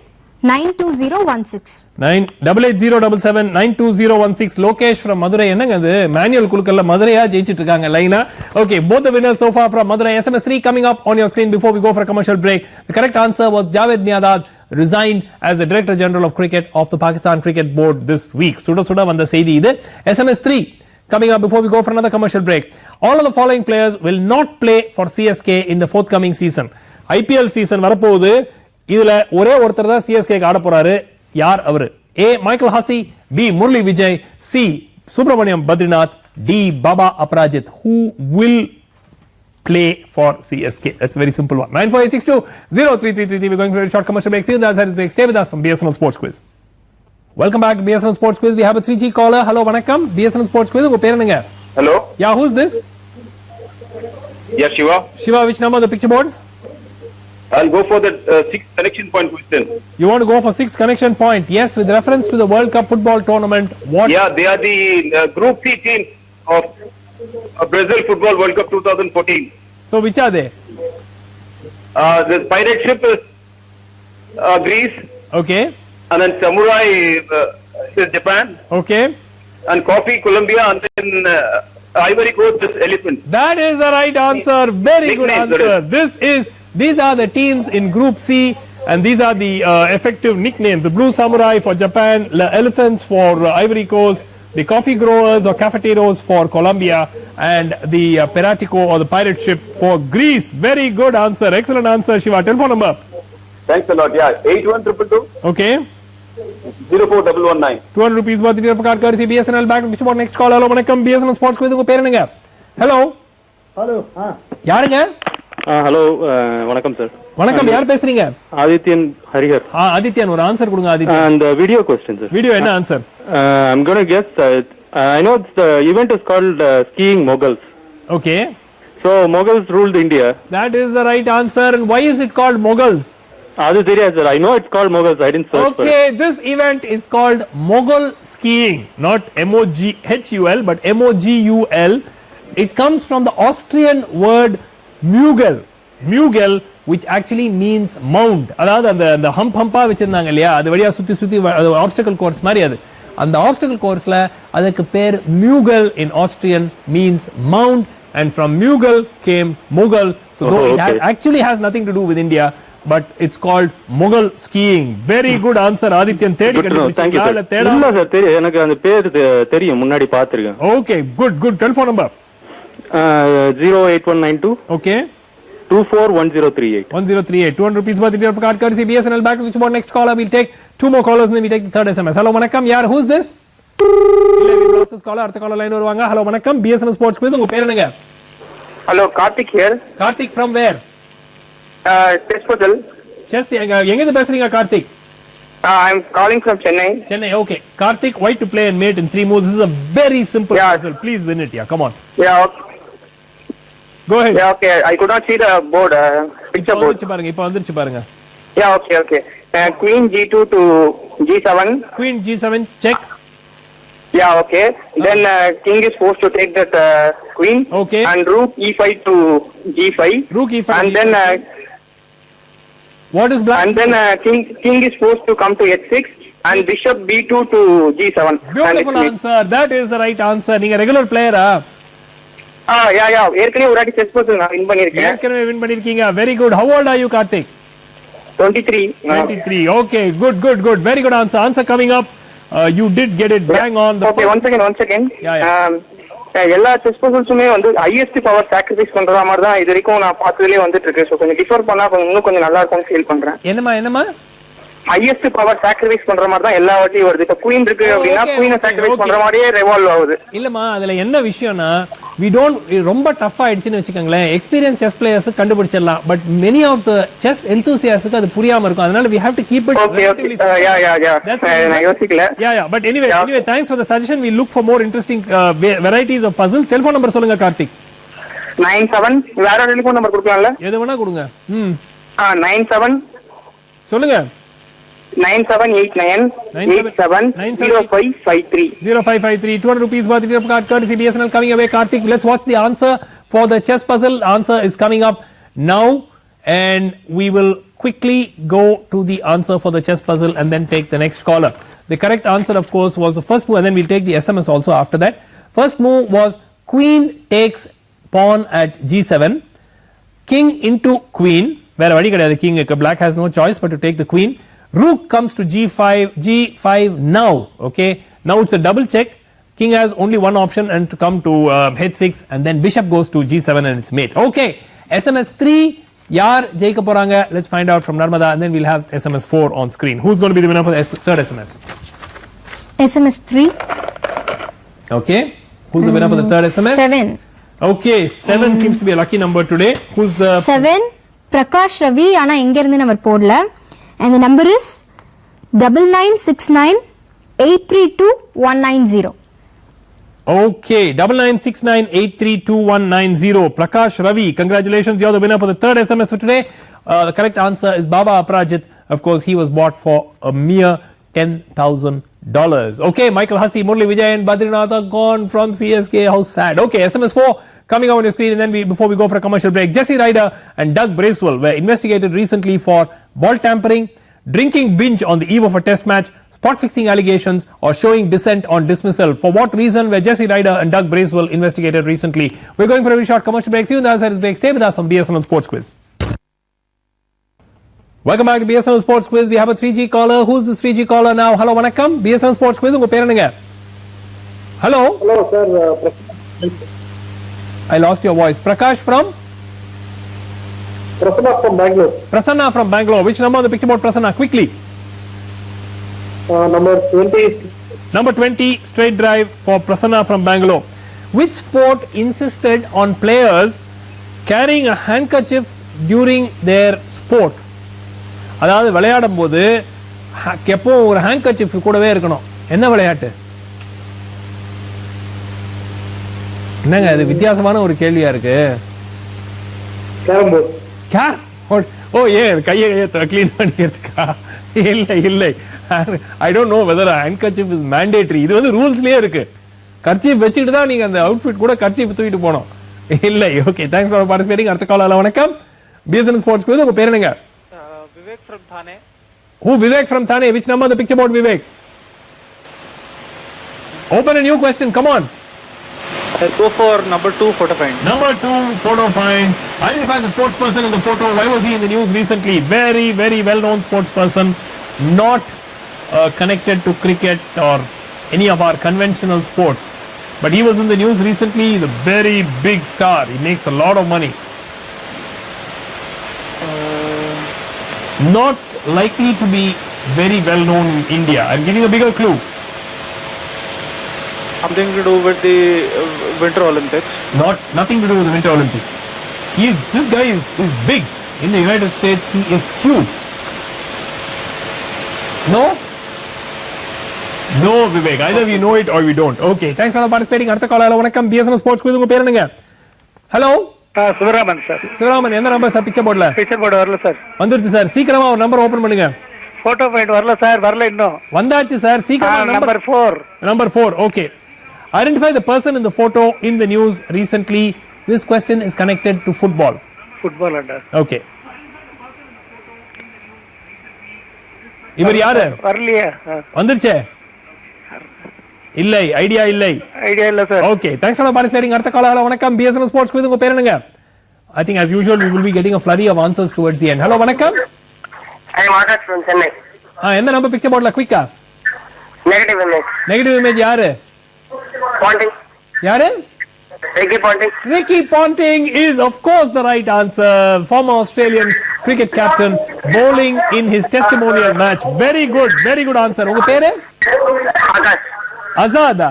988077920016. Lokesh from Madurai. என்னங்க அது manual குலுக்கல்ல மதுரையா ஜெயிச்சிட்டு இருக்காங்க லைனா. Okay, both the winners so far from Madurai. SMS 3 coming up on your screen before we go for a commercial break. The correct answer was Javed Miandad resigned as the Director General of Cricket of the Pakistan Cricket Board this week. சுட வந்த செய்தி இது. SMS 3 coming up before we go for another commercial break. All of the following players will not play for CSK in the forthcoming season. IPL season வரப்போகுது. இதுல ஒரே ஒருத்தர் தான் CSK க்கு ஆட போறாரு. யார் அவரு? A. Michael Hussey, B. Murli Vijay, C. Subramaniam Badrinath, D. Baba Aparajit. Who will play for CSK? That's a very simple one. 948620333. We're going for a short commercial break. See you on the other side of the break. Stay with us on BSNL Sports Quiz. Welcome back to BSNL Sports Quiz. We have a 3G caller. Hello, vanakkam. BSNL Sports Quiz. Unga peru enga? Hello? Yeah, who's this? Yes, Shiva. Shiva, which number on the picture board? I'll go for the 6th connection point question. You want to go for 6th connection point? Yes, with reference to the World Cup football tournament. What? Yeah, they are the Group C team of Brazil Football World Cup 2014. So, which are they? The pirate ship is Greece, Okay. and then Samurai is Japan, Okay. and Coffee Colombia, and then Ivory Coast is Elephant. That is the right answer. Very good Nicknames, answer. These are the teams in Group C, and these are the effective nicknames. The Blue Samurai for Japan, the Elephants for Ivory Coast, the Coffee Growers or Cafeteros for Colombia, and the Piratico or the pirate ship for Greece. Very good answer. Excellent answer, Shiva. Telephone number. Thanks a lot. Yeah, 8122 Okay. 04119. 200 rupees worth of card courtesy BSNL back. Which about next call? Hello, vanakkam. BSNL Sports Quiz. உங்க பேர் என்னங்க? Hello. Hello. யாருங்க? Hello வணக்கம் sir. வணக்கம், யார் பேசுறீங்க? ஆதித்யன் ஹரிஹர். ஆதித்யன், ஒரு answer கொடுங்க Adithyan. And video question sir. Video என்ன answer? I'm going to guess I know the event is called skiing Mughals. Okay. So Mughals ruled India. That is the right answer. And why is it called Mughals? அது தெரியாது sir. I know it's called Mughals. I didn't search for it. Okay, this event is called Mughal skiing, not MOGHUL but MOGUL. It comes from the Austrian word Mugel. Mugel, which actually means mound. அதாவது அந்த ஹம்பா வச்சிருந்தாங்க இல்லையா, அது வழியா சுத்தி obstacle course மாதிரி. அது அந்த ஆப்ஸ்டக்கிள் கோர்ஸ்ல அதுக்கு பேர் Mugel in Austrian means mound, and from Mugel came Mughal. So though it actually has nothing to do with India, but it's called Mughal skiing. Very good answer, Adityan. தேடி கண்டுபிடிச்சீங்களா இல்ல தேடா? இல்ல sir, தெரியும், எனக்கு அந்த பேர் தெரியும், முன்னாடி பாத்துர்க்கேன். Okay, good. Telephone number. 08192 Okay. 241038. 1038. 200 rupees worth of card courtesy BSNL back. Which about next caller? We'll take 2 more callers and then we take the third SMS. Hello, vanakkam. Yaar, who's this? Caller, அடுத்த caller line வருவாங்க. Hello, vanakkam. BSNL Sports Quiz. உங்க பேர் என்னங்க? Hello, Karthik here. Karthik from where? Tespotal. Chess. எங்க இருந்து பேசுறீங்க Karthik? I'm calling from Chennai. Chennai. Okay. Karthik, white to play and mate in 3 moves. This is a very simple puzzle. Please win it. Yeah, come on. Yeah, okay. Go ahead. Yeah, okay. I could not see the board, picture board. இப்போ வந்துருச்சு பாருங்க. Yeah, okay. Queen G2 to G7. Queen G7 check. Yeah, okay. Then king is forced to take that queen. Okay. And rook E5 to G5. Rook E5. And then what is black? And then king is forced to come to H6 and bishop B2 to G7. Beautiful answer. That is the right answer. நீங்க regular பிளேயரா? Yeah. ஏற்கனவே ஒரு வாட்டி chess board நான் win பண்ணிருக்கேன். ஏற்கனவே win பண்ணிருக்கீங்க. Very good. How old are you, Karthik? 23. 23. Okay, good. Very good answer. Answer coming up. You did get it bang on. Okay, one second. Yeah. எல்லா chess பசில்ஸுமே வந்து highest power sacrifice பண்ற மாதிரி தான் இது வரைக்கும் நான் பார்த்ததுலயே வந்துட்டு இருக்கு. சோ கொஞ்சம் டிஃபர் பண்ணா இன்னும் கொஞ்சம் நல்லா இருக்கும்னு ஃபீல் பண்றேன். என்னமா ஹையஸ்ட் பவர் சாக்ரிஃபைஸ் பண்ற மாதிரி தான் எல்லா வாட்டியும் வருது. இப்ப குயின் இருக்கு அப்படின்னா குயினை சாக்ரிஃபைஸ் பண்ற மாதிரியே ரிவால்வ் ஆகுது. இல்லமா, அதுல என்ன விஷயம்னா we don't ரொம்ப டஃப் ஆயிடுச்சுன்னு வெச்சுக்கங்களேன். எக்ஸ்பீரியன்ஸ் செஸ் பிளேயர்ஸ் கண்டுபிடிச்சிடலாம். But many of the chess enthusiasts அது புரியாம இருக்கும். அதனால we have to keep it relatively simple. Yeah. நான் யோசிக்கல. Yeah. But anyway, thanks for the suggestion. We look for more interesting varieties of puzzles. Telephone number சொல்லுங்க Karthik. 97 வேற telephone number கொடுக்கலாம்ல? எது வேணா கொடுங்க. 97 சொல்லுங்க. 9789 870553 0553 200 rupees worth of card courtesy BSNL coming away. Karthik, let's watch the answer for the chess puzzle. Answer is coming up now and we will quickly go to the answer for the chess puzzle and then take the next caller. The correct answer of course was the first move and then we'll take the SMS also after that. First move was queen takes pawn at g7, king into queen, where vadi kediyadhu king ikku, black has no choice but to take the queen. Rook comes to g5 now, okay, now it's a double check, king has only one option and to come to h6 and then bishop goes to g7 and it's mate. Okay, SMS 3 yaar jeika poranga, let's find out from Narmada and then we'll have SMS 4 on screen. Who's going to be the winner for the third SMS? SMS 3. Okay, who's the winner for the third SMS? 7. Okay, 7 seems to be a lucky number today. Who's the 7 Prakash Ravi, ஆனா எங்க இருந்து நம்ம போடல. And the number is 9969832190. Okay, 9969832190. Prakash Ravi, congratulations, you're the winner for the third SMS for today. The correct answer is Baba Aparajit. Of course, he was bought for a mere $10,000. Okay, Michael Hussey, Murli Vijay and Badrinath are gone from CSK. How sad. Okay, SMS 4 coming out on your screen and then before we go for a commercial break, Jesse Ryder and Doug Bracewell were investigated recently for ball tampering, drinking binge on the eve of a test match, spot fixing allegations or showing dissent on dismissal. For what reason were Jesse Ryder and Doug Bracewell investigated recently? We're going for a very short commercial break. See you in the other side of the break. Stay with us on BSNL Sports Quiz. Welcome back to BSNL Sports Quiz. We have a 3G caller. Who's this 3G caller now? Hello, vanakkam. BSNL Sports Quiz. Unga peru enga? Hello. Hello sir. I lost your voice. Prakash from? Prasanna from Bangalore. Prasanna from Bangalore. Which number on the picture board, Prasanna? Quickly. Number 20. Number 20, straight drive for Prasanna from Bangalore. Which sport insisted on players carrying a handkerchief during their sport? அதாவது விளையாடும் போது எப்பவும் ஒரு ஹேண்ட்கர்ச்சிஃப் கூடவே இருக்கணும். என்ன விளையாட்டு? என்னங்க இது வித்தியாசமான ஒரு கேள்வியா இருக்கு. Carrom board. ஓ கையை க்ளீன் பண்ணிக்கிறதுக்கா? இல்லை I don't know whether a handkerchief is mandatory. இது வந்து ரூல்ஸ்லயே இருக்கு. கர்ச்சீஃப் வச்சிட்டு தான் நீங்க அந்த அவுட்ஃபிட் கூட கர்ச்சீஃப் தூக்கிட்டு போணும். இல்லை. Okay, thanks for participating. அடுத்த கால். வணக்கம். BSNL Sports Quiz. உங்க பேர் என்னங்க? Vivek from Thane. Who? Vivek from Thane. Which number on the picture board, Vivek? Open a new question. Come on. Go for number 2, photo find. Number 2, photo find. Identify the sports person in the photo. Why was he in the news recently? Very, very well-known sports person. Not connected to cricket or any of our conventional sports. But he was in the news recently. He's a very big star. He makes a lot of money. Not likely to be very well known in India. I'm giving a bigger clue. Something to do with the Winter Olympics. Nothing to do with the Winter Olympics. This guy is big. In the United States, he is huge. No, Vivek. Either we know it or we don't. Okay, thanks for participating. Artha call. Vanakkam. BSNL Sports Quiz. Unga per enga? Hello. Sivaraman sir. Sivaraman, எந்த number sir picture போர்டுல? Picture board வரல sir. வந்துருச்சு sir. சீக்கிரமா ஒரு number open பண்ணுங்க. Photo find வரல sir. வரல இன்னும். வந்தாச்சு சார். சீக்கிரமா number 4. Number 4. Okay. Identify the person in the photo in the news recently. This question is connected to football. Football under. Okay. இவர் யாரு? வரலையே. வந்துருச்சே. இல்லை, ஐடியா இல்லை. ஐடியா இல்ல sir. Okay, thanks for participating. அடுத்த கால். வணக்கம். BSNL Sports Quiz. உங்க பேர் என்னங்க? I think as usual we will be getting a flurry of answers towards the end. Hello, வணக்கம். I am Akash from Chennai. எந்த number picture போர்டுல? குயிக்கா. Negative image. Negative image யாரு? Ponting. யாரு? Ricky Ponting. Ricky Ponting is of course the right answer. Former Australian cricket captain bowling in his testimonial match. Very good answer. உங்க பேரு? Akash. Azada.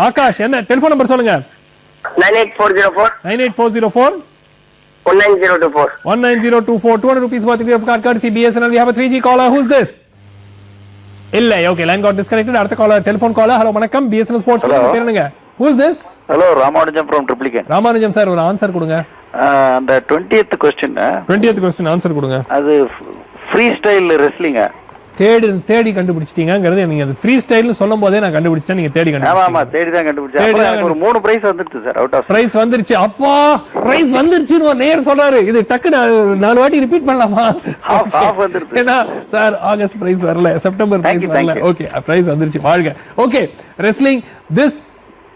Akash. என்ன telephone number சொல்லுங்க? 98404 98404 19024 19024. 200 rupees worth of card courtesy BSNL. We have a 3G caller. Who's this? இல்லை. Okay, line got disconnected. அடுத்த caller, telephone caller. Hello, வணக்கம். BSNL Sports. பேர் என்னங்க? Who's this? Hello Ramanujam from Triplicane. Ramanujam sir ஒரு answer கொடுங்க. அந்த 20th question 20th question answer கொடுங்க. அது ஃப்ரீ ஸ்டைல் ரெஸ்லிங். தேடி கண்டுபிடிச்சிட்டீங்கங்கிறது நீங்க அது ஃப்ரீ ஸ்டைல்னு சொல்லும் போதே நான் கண்டுபிடிச்சேன். நீங்க தேடி கண்டுபிடிச்சீங்க. ஆமா தேடி தான் கண்டுபிடிச்சேன். ஒரு 3 பிரைஸ் வந்துருச்சு சார். அவுட் ஆஃப் பிரைஸ் வந்துருச்சு. அப்பா பிரைஸ் வந்துருச்சுன்னு ஒரு நேர் சொல்றாரு. இது டக்கு 4 வாட்டி ரிப்பீட் பண்ணலாமா? ஆஃப் வந்துருச்சு. ஏன்னா சார் ஆகஸ்ட் பிரைஸ் வரல, செப்டம்பர் பிரைஸ் வரல. ஓகே பிரைஸ் வந்துருச்சு. வாழ்க. ஓகே ரெஸ்லிங் திஸ்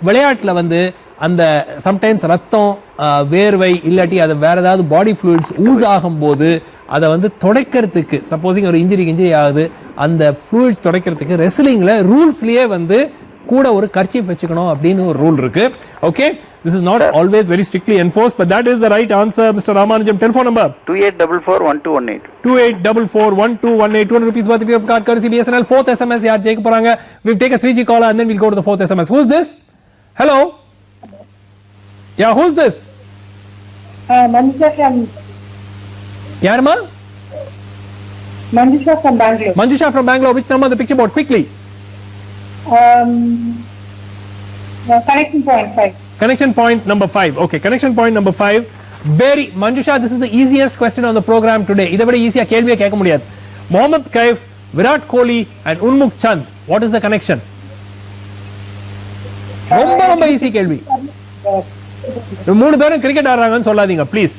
விளையாட்டுல வந்து அந்த சம்டைம்ஸ் ரத்தம் வேர்வை இல்லாட்டி அது வேற ஏதாவது பாடி ஃப்ளூயிட்ஸ் ஊஸ் ஆகும் போது அதை வந்து துடைக்கிறதுக்கு சப்போசிங் ஒரு இன்ஜுரி ஆகுது அந்த ஃப்ளூயிட்ஸ் துடைக்கிறதுக்கு ரெஸ்லிங்ல ரூல்ஸ்லயே வந்து கூட ஒரு கர்ச்சீஃப் வச்சுக்கணும் அப்படின்னு ஒரு ரூல் இருக்கு. Okay this is not always very strictly enforced but that is the right answer. Mister Ramanujam telephone number 28441218 28441218 200 rupees worth of card courtesy BSNL. Fourth SMS யார் ஜெயிக்க போறாங்க? We'll take a 3G caller and then we'll go to the fourth SMS. Who's this? Hello. Yeah, who's this? Manjusha from Yarma? Manjusha from Bangalore. Manjusha from Bangalore. Which number the picture board? Quickly. Connection point 5. Connection point number 5. Okay, connection point number 5. Very Manjusha, this is the easiest question on the program today. இதை விட ஈஸியா கேள்வியே கேட்க முடியாது. Mohammad Kaif, Virat Kohli and Unmukh Chand. What is the connection? ரொம்ப easy கேள்வி. 3 பேரும் cricket ஆடுறாங்கன்னு சொல்லாதீங்க please.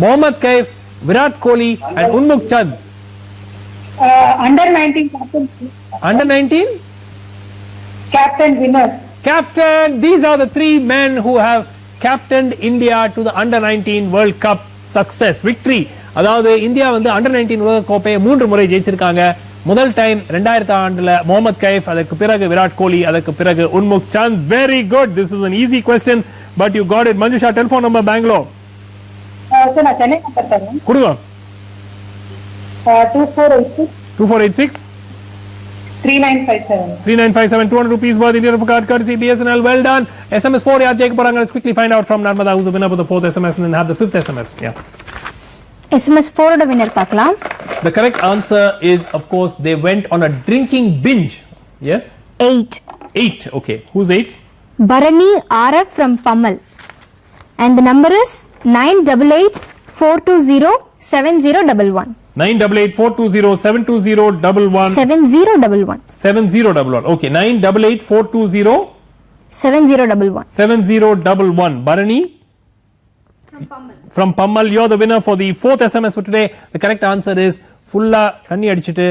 Mohammad Kaif, Virat Kohli and Unmukh Chand. Under 19 captain. Under 19? Captain winner. Captain. These are the 3 men who have captained India to the Under 19 World Cup success victory. அதாவது India வந்து Under 19 உலக கோப்பையை 3 முறை ஜெயிச்சிருக்காங்க. முதல் time 2000 ஆண்டுல முகமது கைஃப், அதற்கு பிறகு விராட் கோலி, அதற்கு பிறகு Unmukt Chand. Very good. This is an easy question but you got it. Manjusha telephone number Bangalore. Sir நான் சென்னை நம்பர் தரேன். கொடுங்க. 2486 2486 3957 3957 200 rupees worth of your card courtesy BSNL. Well done. SMS 4 yaar jek poranga. Let's quickly find out from Narmada who's the winner for the 4th SMS and then have the 5th SMS. Yeah. SMS 4 oda winner paakalam. The correct answer is of course they went on a drinking binge. Yes? 8. Okay. Who's 8? Bharani RF from Pamal. And the number is 988-420-7011. 988-420-72011. 7011. 7011. Okay. 988-420 7011. 7011. Bharani? From Pammal. You're the winner for the 4th SMS for today. The correct answer is fulla தண்ணி அடிச்சிட்டு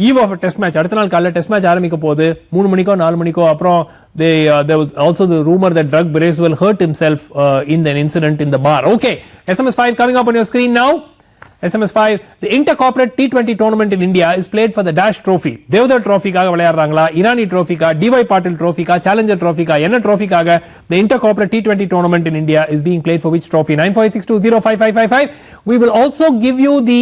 eve of a test match. அடுத்த நாள் காலையில test match ஆரம்பிக்க போகுது. 3 மணிக்கோ 4 மணிக்கோ. அப்புறம் there was also the rumor that Drug Bracewell hurt himself in an incident in the bar. Okay, SMS 5 coming up on your screen now. SMS 5, the Intercorporate T20 tournament in India is played for the Dash Trophy. Devdar Trophy kaga விளையாடுறாங்களா, Irani Trophy ka, DY Patil Trophy ka, Challenger Trophy ka, என்ன Trophy kaga? The Intercorporate T20 tournament in India is being played for which trophy? 9486205555. We will also give you the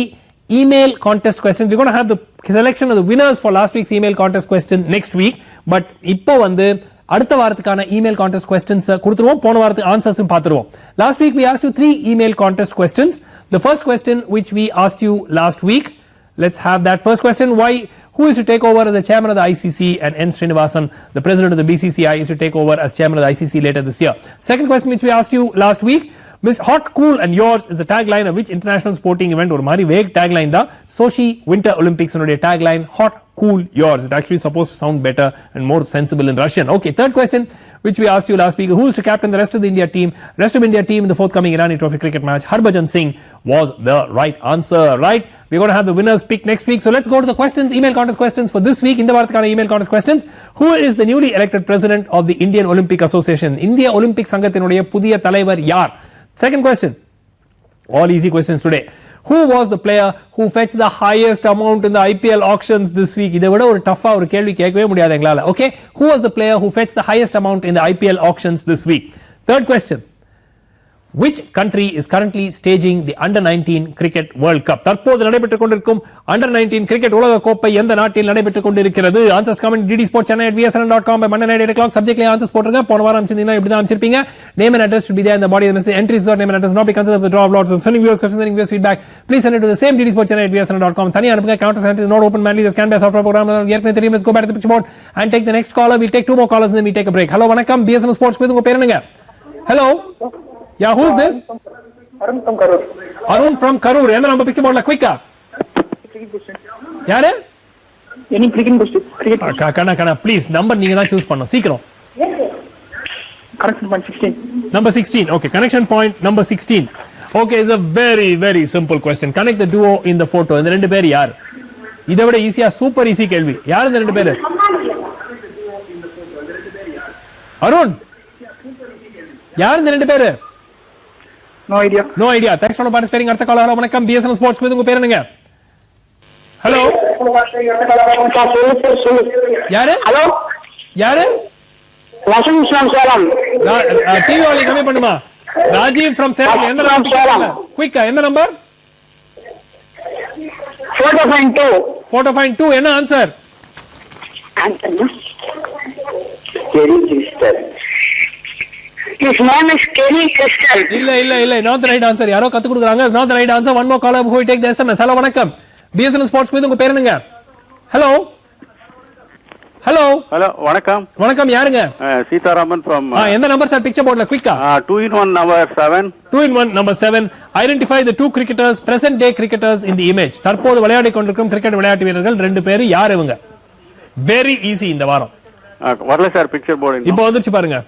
email contest questions. We're going to have the selection of the winners for last week's email contest question next week. But இப்போ வந்து அடுத்த வாரத்துக்கான email contest questions கொடுத்துருவோம். போன வாரத்துக்கு ஆன்சர்ஸும் பார்த்துருவோம். Last week we asked you 3 email contest questions. The first question which we asked you last week, let's have that first question. Who is to take over as the chairman of the ICC, and N. Srinivasan, the president of the BCCI, is to take over as chairman of the ICC later this year. Second question which we asked you last week, Miss Hot, Cool and Yours is the tagline of which international sporting event? ஒரு மாதிரி vague tagline தான். Sochi Winter Olympics உடைய tagline Hot, Cool, Yours. It's actually supposed to sound better and more sensible in Russian. Okay, third question which we asked you last week, who is to captain the rest of the India team? Rest of India team in the forthcoming Irani Trophy cricket match. Harbhajan Singh was the right answer. Right, we're going to have the winners pick next week. So let's go to the questions, email contest questions for this week. இந்த வாரத்துக்கான email contest questions. Who is the newly elected president of the Indian Olympic Association? இந்திய Olympic சங்கத்தினுடைய புதிய தலைவர் யார்? Second question, all easy questions today. Who was the player who fetched the highest amount in the IPL auctions this week? இதை விட ஒரு டஃபா ஒரு கேள்வி கேட்கவே முடியாது எங்களால. Okay, who was the player who fetched the highest amount in the IPL auctions this week? Third question, Which country is currently staging the Under-19 Cricket World Cup? தற்போது நடைபெற்றுக் கொண்டிருக்கும் Under-19 Cricket உலக கோப்பை எந்த நாட்டில் நடைபெற்றுக் கொண்டிருக்கிறது? Answers come in DD Sport Chennai at vsn.com by Monday night 8 o'clock. Subject line answers போட்டுருங்க. போன வாரம் அனுப்பிச்சிருந்தீங்கன்னா இப்படி தான் அனுப்பிச்சிருப்பீங்க. Name and address should be there in the body of the message. Entries or name and address not be considered for the draw of lots. Sending viewers questions, sending viewers feedback. Please send it to the same DD Sport Chennai at vsn.com. தனியா அனுப்புங்க. Counter center is not open manually. Just scan by software program. ஏற்கனவே தெரியும். Let's go back to the pitch board and take the next caller. We'll take 2 more callers and then we take a break. Hello, வணக்கம். BSN Sports quiz உங்க பேர் என்னங்க? Hello. Yeah, who's this? Arun from Karur. Arun from Karur. என்ன நம்ம picture போர்ட்ல குயிக்கா? யாரு? Any cricket question? கண்ணா ப்ளீஸ் நம்பர் நீங்க தான் சூஸ் பண்ணணும் சீக்கிரம். Connection point 16. Number 16. Okay, connection point number 16. Okay, it's a very simple question. Connect the duo in the photo. இந்த ரெண்டு பேர் யார்? இதை விட ஈஸியா சூப்பர் ஈஸி கேள்வி. யார் இந்த ரெண்டு பேர்? அருண். யார் இந்த ரெண்டு பேர்? No idea. No idea. Thanks for participating. அடுத்த கால் ஹலோ வணக்கம் BSN Sports quiz உங்க பேர் என்னங்க? ஹலோ. யாரு? ஹலோ யாரு? Vasanth from Salem. TV volume கம்மி பண்ணுமா? ராஜீவ் from சேலம். என்ன நம்பர்? குயிக்கா என்ன நம்பர்? 4.2. 4.2 என்ன answer? Answer Kelly Crystal. His name is Kelly Crystal. இல்ல not the right answer. யாரோ கத்து கொடுக்குறாங்க. Not the right answer. One more caller before we take the SMS. Hello வணக்கம். BSN Sports quiz உங்க பேர் என்னங்க? Hello. Hello. Hello, வணக்கம். வணக்கம் யாருங்க? சீதாராமன் from எந்த நம்பர் சார் பிக்சர் போர்ட்ல குயிக்கா? 2-in-1 number 7. 2-in-1 number 7. Identify the two cricketers, present day cricketers in the image. தற்போது விளையாடிக் கொண்டிருக்கும் கிரிக்கெட் விளையாட்டு வீரர்கள் ரெண்டு பேர் யார் இவங்க? Very easy இந்த வாரம். வரல சார் பிக்சர் போர்டு. இப்போ வந்துருச்சு பாருங்க.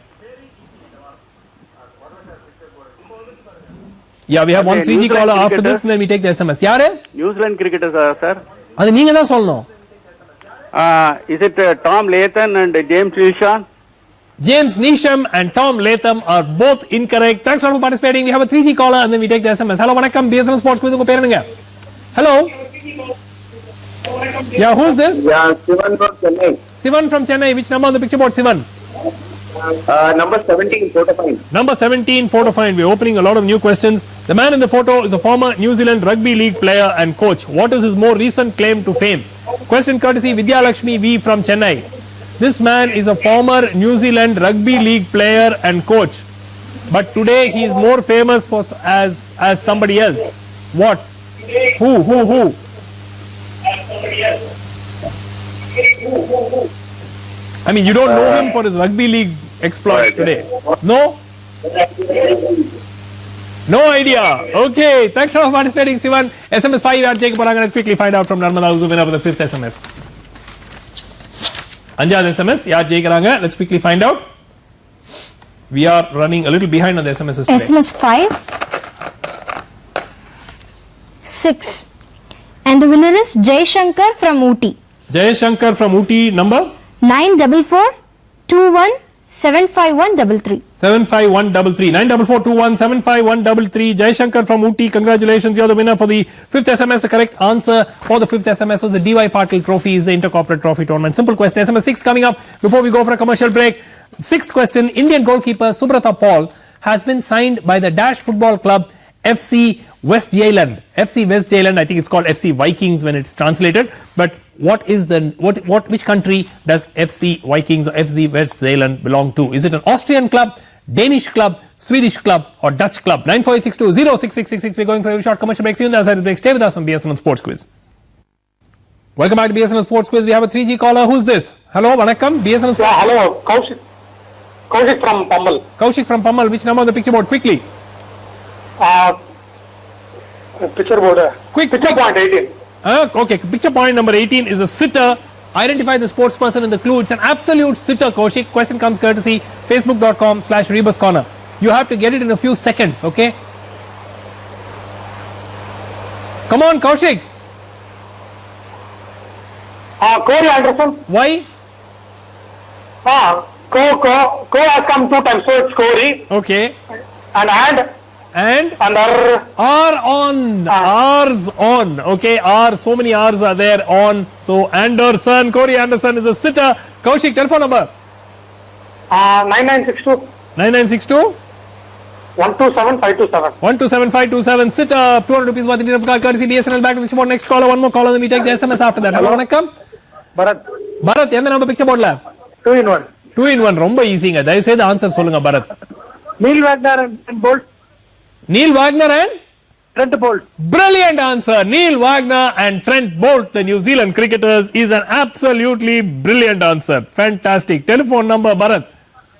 Yeah, we have one 3G caller after this and then we take the SMS. யாரு? New Zealand cricketer sir. அது நீங்க தான் சொல்லணும். Is it Tom Latham and James Neesham? James Neesham and Tom Latham are both incorrect. Thanks for participating. We have a 3G caller and then we take the SMS. Hello, வணக்கம். BSN Sports quiz உங்க பேர் என்னங்க? Hello. Yeah, who's this? Yeah, Sivan from Chennai. Sivan from Chennai. Which number on the picture board, Sivan? Number 17, 4 to 5. Number 17, 4 to 5. We're opening a lot of new questions. The man in the photo is a former New Zealand Rugby League player and coach. What is his more recent claim to fame? Question courtesy Vidya Lakshmi V from Chennai. This man is a former New Zealand Rugby League player and coach. But today he is more famous for as somebody else. What? Who? I mean, you don't know him for his rugby league exploits today. No? No idea. Okay. Thanks for participating, Sivan. SMS 5 at Jacob Paranga. Let's quickly find out from Narmada who's the winner of the 5th SMS. Anjad SMS. Yeah, Jacob Paranga. Let's quickly find out. We are running a little behind on the SMSs today. SMS 5, 6. And the winner is Jay Shankar from Ooty. Jay Shankar from Ooty. Number? 944217513. 75133. 944217513. Jay Shankar from Ooty. Congratulations, you're the winner for the 5th SMS. The correct answer for the 5th SMS was the DY Patil Trophy, is the Intercorporate Trophy Tournament. Simple question. SMS 6 coming up before we go for a commercial break. 6th question. Indian goalkeeper Subrata Paul has been signed by the Dash Football Club FC West Zealand. FC West Zealand, I think it's called FC Vikings when it's translated. But which country does FC Vikings or FC West Zealand belong to? Is it an Austrian club, Danish club, Swedish club or Dutch club? 94862066666. We're going for a short commercial break. See you on the other side of the break. Stay with us on BSN Sports Quiz. Welcome back to BSN Sports Quiz. We have a 3G caller. Who's this? Hello, vanakkam. BSN Sports. Yeah, hello. Kaushik from Pammal. Kaushik from Pammal. Which number on the picture board? Quickly. Picture board. Picture point 18. Okay, picture point number 18 is a sitter. Identify the sports person in the clue. It's an absolute sitter, Kaushik. Question comes courtesy facebook.com/Rebus Corner. You have to get it in a few seconds, okay? Come on, Kaushik. Corey Anderson. Why? Co has come 2 times, so it's Corey. Okay. And R on. R's on. Okay, R. So many R's are there on. So Anderson, Corey Anderson is a sitter. Kaushik, telephone number. 9962. 9962. 127527. 127527. Sit up. 200 rupees worth Indian card courtesy BSNL back to picture board. Next caller. One more caller. Then we take the SMS after that. Hello, vanakkam. Bharat, எந்த number picture போர்ட்ல? 2 in 1. 2 in 1 ரொம்ப ஈஸிங்க. தயவு செய்து answer சொல்லுங்க Bharat. Neil Wagner and Bolt. Neil Wagner and Trent Bolt. brilliant answer. Neil Wagner and Trent Bolt, the New Zealand cricketers, is an absolutely brilliant answer. Fantastic. Telephone number Bharat.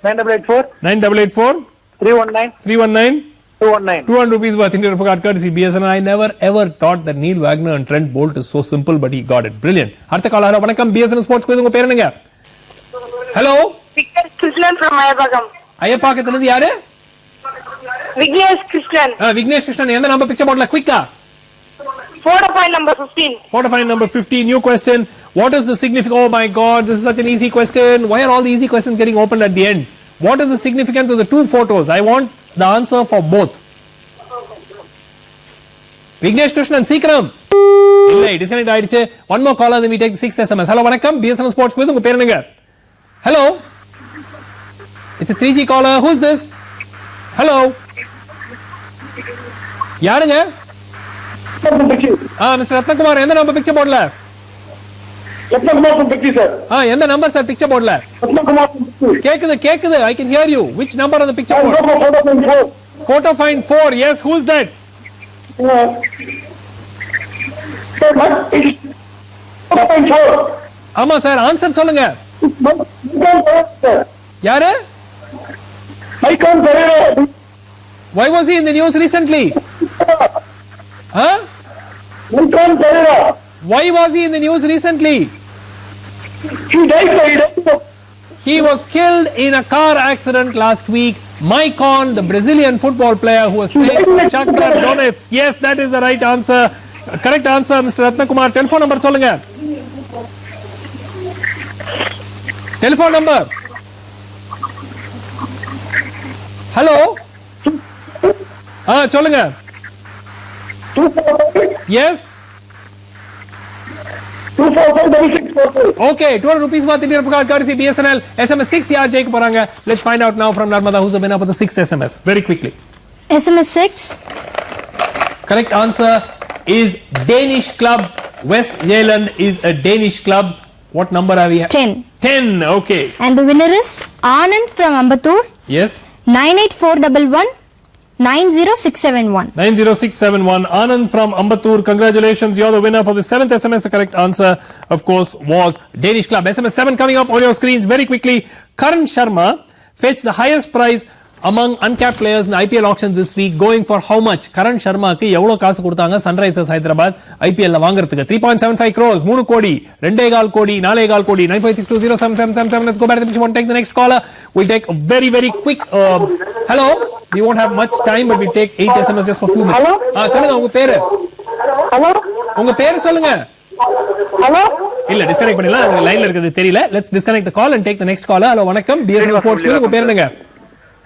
9884 9884 319 319 219. 200 rupees worth Indian card courtesy BSNL. I never ever thought that Neil Wagner and Trent Bolt is so simple, but he got it. Brilliant. அடுத்த call. Hello வணக்கம். BSNL sports quiz. உங்க பேர் என்னங்க? Hello Vignesh Krishnan from Iyyappakkam. ஐயப்பாக்கத்துல இருந்து யாரு? விக்னேஷ் கிருஷ்ணன். விக்னேஷ் கிருஷ்ணன். எந்த number picture போர்ட்ல? குயிக்கா. Photo point number 15. Photo point number 15. New question. What is the significance? Oh my God, this is such an easy question. Why are all the easy questions getting opened at the end? What is the significance of the two photos? I want the answer for both. Vignesh Krishnan, சீக்கிரம். இல்லை, disconnect ஆயிடுச்சு. One more caller, then we take the 6th SMS. Hello, வணக்கம். BSNL Sports Quiz. உங்க பேர் என்னங்க? Hello. It's a 3G caller. Who's this? Hello. யாருங்க? Mister Rathnakumar, எந்த number picture போர்ட்ல? Ratnakumar from Picture, sir. எந்த நம்பர் சார் பிக்சர் போர்ட்ல? Ratnakumar from Picture. கேக்குது. I can hear you. Which number on the picture board? Photo find 4. Yes, who's that? ஆமா sir, answer சொல்லுங்க. யாரு? Why was he in the news recently? Huh? Why was he in the news recently? He was killed in a car accident last week. Maicon, the Brazilian football player who was playing for Shakhtar Donetsk. Yes, that is the right answer. Correct answer, Mr. Ratnakumar. Telephone number சொல்லுங்க. Telephone number. Hello. சொல்லுங்க. Yes. 2456644. Okay, 200 rupees worth Indian card courtesy BSNL. SMS 6 yaar jayik poranga. Let's find out now from Narmada who's the winner for the 6th SMS. Very quickly. SMS 6. Correct answer is Danish club. West Zealand is a Danish club. What number are we at? 10. 10. Okay. And the winner is Anand from Ambattur. Yes. 98411 90671. 90671. Anand from Ambattur. Congratulations. You're the winner for the 7th SMS. The correct answer, of course, was Danish club. SMS 7 coming up on your screens very quickly. Karan Sharma fetched the highest prize among uncapped players in the IPL auctions this week, going for how much? Karan Sharmaக்கு எவ்வளவு காசு கொடுத்தாங்க Sunrisers Hyderabad IPL ல வாங்குறதுக்கு? 3.75 crores, 3 கோடி, 2.25 கோடி, 4.25 கோடி. 9562077777. Let's go back to the pitch. Want to take the next caller? We'll take a very, very quick hello. We won't have much time, but we'll take 8 SMS just for a few minutes. Hello? சொல்லுங்க உங்க பேரு. Hello? உங்க பேரு சொல்லுங்க. Hello? இல்ல disconnect பண்ணிடலாம். உங்க லைன்ல இருக்குது தெரியல. Let's disconnect the call and take the next caller. Hello, வணக்கம். BSNL Sports Quiz. உங்க பேர் என்னங்க?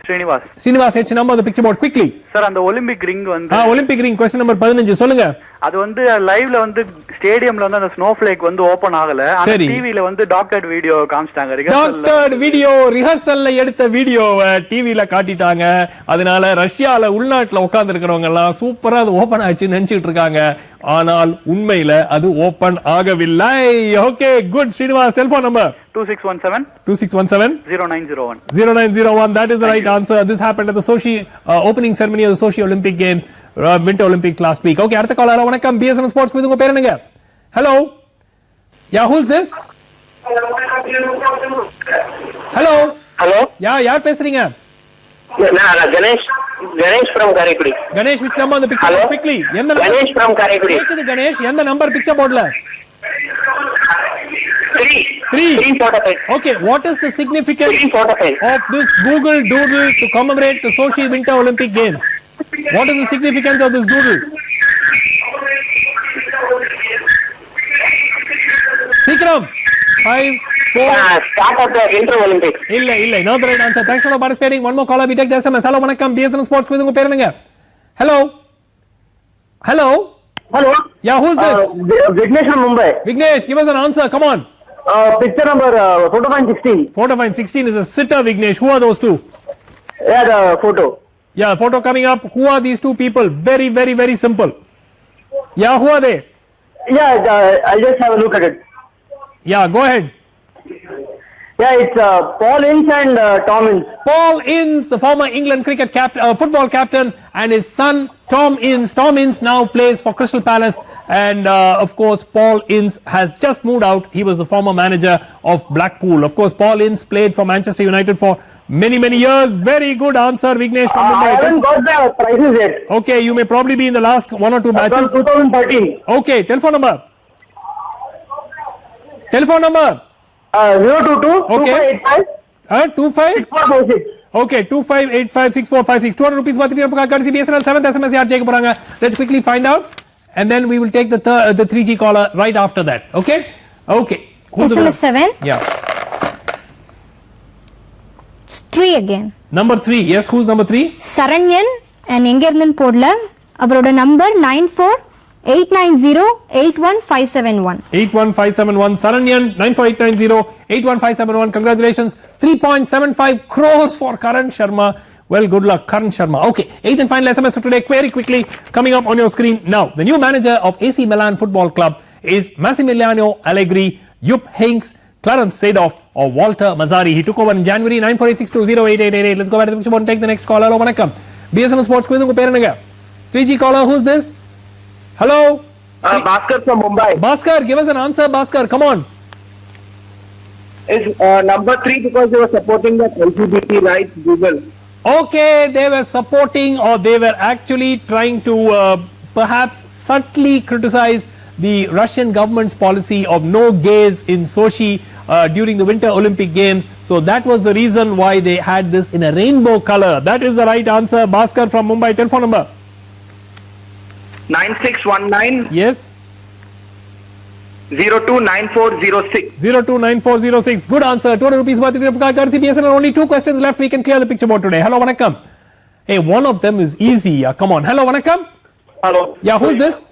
Srinivas, H number on the picture board quickly. Sir, அந்த ஒலிம்பிக் ரிங் வந்து ஒலிம்பிக் ரிங் question number 15 சொல்லுங்க. அது வந்து லைவ்ல வந்து ஸ்டேடியம்ல வந்து அந்த ஸ்னோஃப்ளேக் வந்து ஓபன் ஆகல. ஆனா டிவில வந்து டாக்டர்ட் வீடியோ காமிச்சாங்க. டாக்டர்ட் வீடியோ ரிஹர்சல்ல எடுத்த வீடியோவை டிவில காட்டிட்டாங்க. அதனால ரஷ்யால உள்நாட்டுல உட்கார்ந்து இருக்கிறவங்க எல்லாம் சூப்பரா அது ஓபன் ஆச்சு நினைச்சிட்டு இருக்காங்க. ஆனால் உண்மையில அது ஓபன் ஆகவில்லை. Okay, good. Srinivas, telephone number 2617 0901. That is the right answer. This happened at the Sochi opening ceremony of the Sochi Olympic Games, Winter Olympics last week. Okay, அடுத்த காலர். வணக்கம். BSNL Sports Quiz. உங்க பேர் என்னங்க? Hello. Yeah, who's this? Hello. Hello? Yeah, யார் பேசுறீங்க? நான் Ganesh from Karaikudi. Ganesh, which number on the picture? Hello? Quickly. எந்த number? Ganesh from Karaikudi. கேக்குது Ganesh. எந்த நம்பர் பிக்சர் போர்ட்ல? 3. Okay, what is the significance of this Google Doodle to commemorate the Sochi Winter Olympic Games? What is the significance of this doodle? Sikram. 5, 4. Start of the Winter Olympics. இல்ல, not the right answer. Thanks for participating. One more caller. We take the SMS. Hello, வணக்கம். BSNL Sports Quiz. உங்க பேர் என்னங்க? Hello. Hello. Yeah, who's this? Vignesh from Mumbai. Vignesh, give us an answer. Come on. Picture number photo find 16. Photo find 16 is a sitter, Vignesh. Who are those two? Yeah, the photo. Yeah, photo coming up. Who are these two people? Very, very, very simple. Yeah, who are they? Yeah, I'll just have a look at it. Yeah, go ahead. Yeah, it's Paul Ince and Tom Ince. Paul Ince, the former England football captain, and his son Tom Ince. Tom Ince now plays for Crystal Palace, and of course Paul Ince has just moved out. He was the former manager of Blackpool. Of course, Paul Ince played for Manchester United for many, many years. Very good answer, Vignesh from Mumbai. I haven't got the prices yet. Okay, you may probably be in the last one or two matches. From 2013. Okay, telephone number. Telephone number. 022 Okay. 2585 25. 6446. Okay, 25856456. 200 rupees worth of card courtesy BSNL 7th SMS yaar jayega poranga. Let's quickly find out, and then we will take the 3G caller right after that. Okay. Who's SMS 7. Yeah. It's 3 again. Number 3. Yes, who's number 3? Saranyan and Engernan Podla. Avaroda number 9489081571. 81571. Saranyan 94890 Congratulations. 3.75 crores for Karan Sharma. Well, good luck, Karan Sharma. Okay, 8th and final SMS for today. Very quickly coming up on your screen now. The new manager of AC Milan Football Club is Massimiliano Allegri, Jupp Heynckes, Clarence Seedorf, or Walter Mazzari. He took over in January. 9486208888. Let's go back to the picture board and take the next call. Hello, vanakkam. BSNL Sports Quiz. 3G caller, who's this? Hello? Bhaskar from Mumbai. Bhaskar, give us an answer, Bhaskar. Come on. Is number 3 because they were supporting the LGBT rights Google. Okay, they were supporting, or they were actually trying to perhaps subtly criticize the Russian government's policy of no gays in Sochi during the Winter Olympic Games. So that was the reason why they had this in a rainbow color. That is the right answer. Bhaskar from Mumbai. Telephone number. 9619 Yes. 029406. 029406. Good answer. 200 rupees worth of card courtesy BSNL. Only 2 questions left. We can clear the picture board today. Hello, vanakkam. Hey, one of them is easy. Come on. Hello, vanakkam. Hello. Yeah, who's this?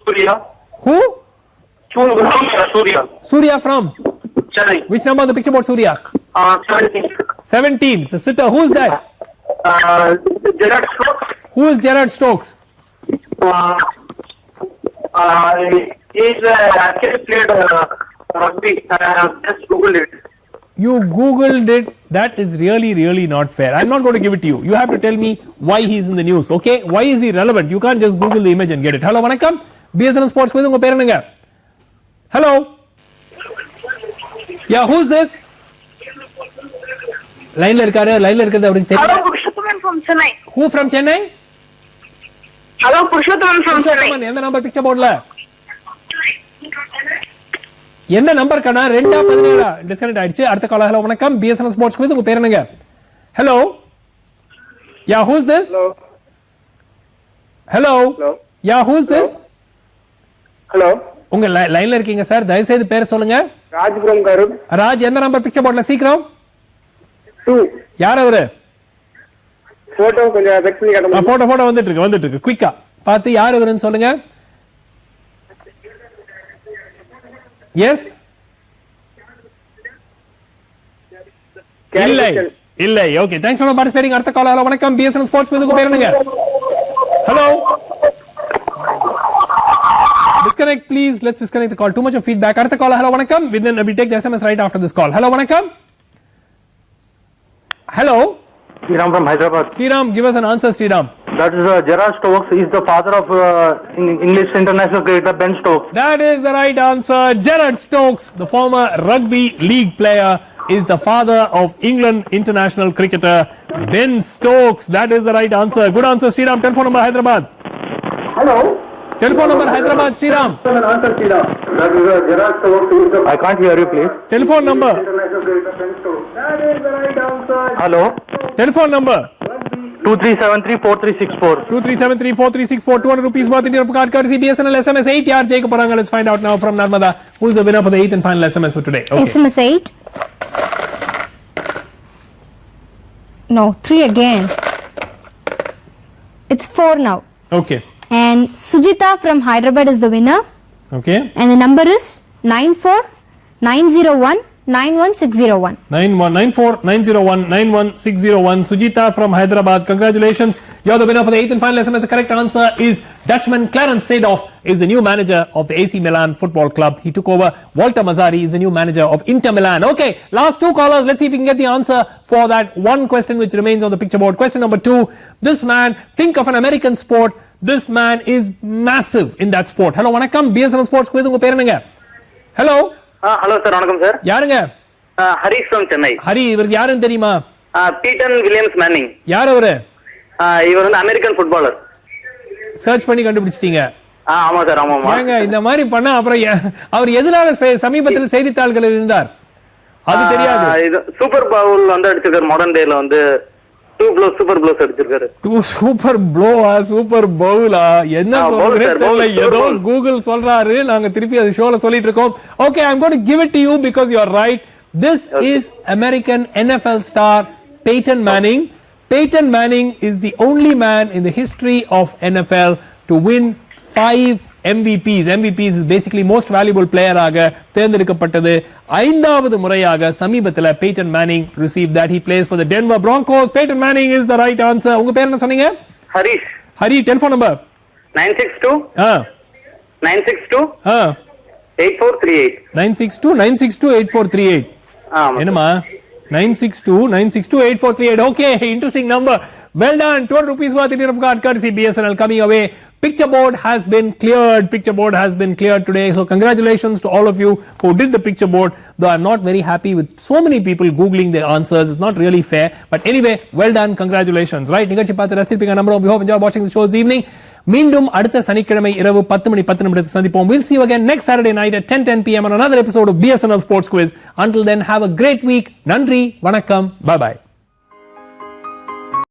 Surya. Who? Surya. Surya from? Chennai. Which number on the picture board, Surya? 17. 17. It's a sitter. Who's that? Gerard Stokes. Who is Gerard Stokes? He's actually played rugby. Just Googled it. You Googled it. That is really, really not fair. I'm not going to give it to you. You have to tell me why he's in the news. Okay? Why is he relevant? You can't just Google the image and get it. Hello, vanakkam. BSNL Sports Quiz. Unga perenanga. Hello. Yeah, who's this? Line la irukkaru. Line la irukkuradhu avrukku theriyala. Hello, Purushottam from Chennai. Who from Chennai? Hello, Purushottam from Chennai. எந்த number picture போர்ட்ல? என்ன number கண்ணா? 217 disconnect ஆயிடுச்சு. அடுத்த call. Hello வணக்கம். BSNL Sports Quiz. உங்க பேர் என்னங்க? Hello. Yeah, who's this? Hello. Yeah, who's this? Hello. உங்க லைன்ல இருக்கீங்க சார். தயவு செய்து பேர் சொல்லுங்க. Raj from Garud. ராஜ், எந்த நம்பர் பிக்சர் போர்ட்ல? சீக்கிரம். 2. யார் அவரு? போட்டோ கொஞ்சம் வெக்ஸ் பண்ணி காட்டுங்க. போட்டோ வந்துட்டு இருக்கு. குயிக்கா பார்த்து யார் அவருன்னு சொல்லுங்க. எஸ். இல்லை. Okay, thanks for participating. அடுத்த கால். ஹலோ வணக்கம். BSNL Sports Quiz. உங்க பேர் என்னங்க? Hello. Disconnect please. Let's disconnect the call. Too much of feedback. அடுத்த கால். ஹலோ வணக்கம். Within we take the SMS right after this call. Hello வணக்கம். Hello. Sriram from Hyderabad. Sriram, give us an answer, Sriram. That is Gerard Stokes. He is the father of English international cricketer Ben Stokes. That is the right answer. Gerard Stokes, the former rugby league player, is the father of England international cricketer Ben Stokes. That is the right answer. Good answer, Sriram. Telephone number Hyderabad. Hello. Telephone number Hyderabad, Sriram. Answer Sriram. That is Gerard Stokes. I can't hear you, please. Telephone number. That is the right answer. Hello. Telephone number. 23734364. 23734364. 200 rupees worth in your card courtesy BSNL SMS 8 yaar jayega poranga. Let's find out now from Narmada who is the winner for the 8th and final SMS for today. Okay. SMS 8. No, 3 again. It's 4 now. Okay. And Sujita from Hyderabad is the winner. Okay. And the number is 94901901. 91601. 919490191601. Sujita from Hyderabad, congratulations. You're the winner for the 8th and final SMS. The correct answer is Dutchman Clarence Seedorf is the new manager of the AC Milan Football Club. He took over. Walter Mazzari is the new manager of Inter Milan. Okay, last two callers. Let's see if we can get the answer for that one question which remains on the picture board. Question number 2. This man, think of an American sport. This man is massive in that sport. Hello, vanakkam. BSNL Sports Quiz. Unga per enanga? Hello. Hello sir, வணக்கம் sir. யாருங்க? Harish from Chennai. Hari, இவருக்கு யாருன்னு தெரியுமா? Beaten Williams Manning. யார் அவரு? இவர் வந்து American footballer. Search பண்ணி கண்டுபிடிச்சிட்டீங்க? ஆமா சார், ஆமா. ஏங்க இந்த மாதிரி பண்ணா அப்புறம் அவர் எதனால சமீபத்தில் செய்தித்தாள்களில் இருந்தார் அது தெரியாது. இது சூப்பர் பவுல் வந்து அடிச்சிருக்காரு. மாடர்ன் டேல வந்து சூப்பர் ப்ளோஸ் அடிச்சிருக்காரு. சூப்பர் பவுலா என்ன சொல்றீங்க? ஏதோ கூகுள் சொல்றாரு, நாங்க திருப்பி அது ஷோல சொல்லிட்டு இருக்கோம். Okay, I am going to give it to you because you are right. This is American NFL star Peyton Manning. Peyton Manning is the only man in the history of NFL to win 5 MVPs. MVPs is basically most valuable player ஆக தேர்ந்தெடுக்கப்பட்டது 5வது முறையாக சமீபத்தில் Peyton Manning received that. He plays for the Denver Broncos. Peyton Manning is the right answer. உங்க பேர் என்ன சொன்னீங்க? Harish. Hari, telephone number 962 8438. 962 என்னமா? 962 okay, interesting number. Well done. 200 rupees worth in your card courtesy BSNL coming away. Picture board has been cleared. Today. So congratulations to all of you who did the picture board. Though I'm not very happy with so many people googling their answers. It's not really fair. But anyway, well done. Congratulations. Right? நிகழ்ச்சி பார்த்து ரசிப்பீங்க நம்புறோம். We hope you enjoy watching the show this evening. மீண்டும் அடுத்த சனிக்கிழமை இரவு 10:10 சந்திப்போம். We'll see you again next Saturday night at 10:10 p.m. on another episode of BSNL Sports Quiz. Until then, have a great week. நன்றி, வணக்கம், bye bye.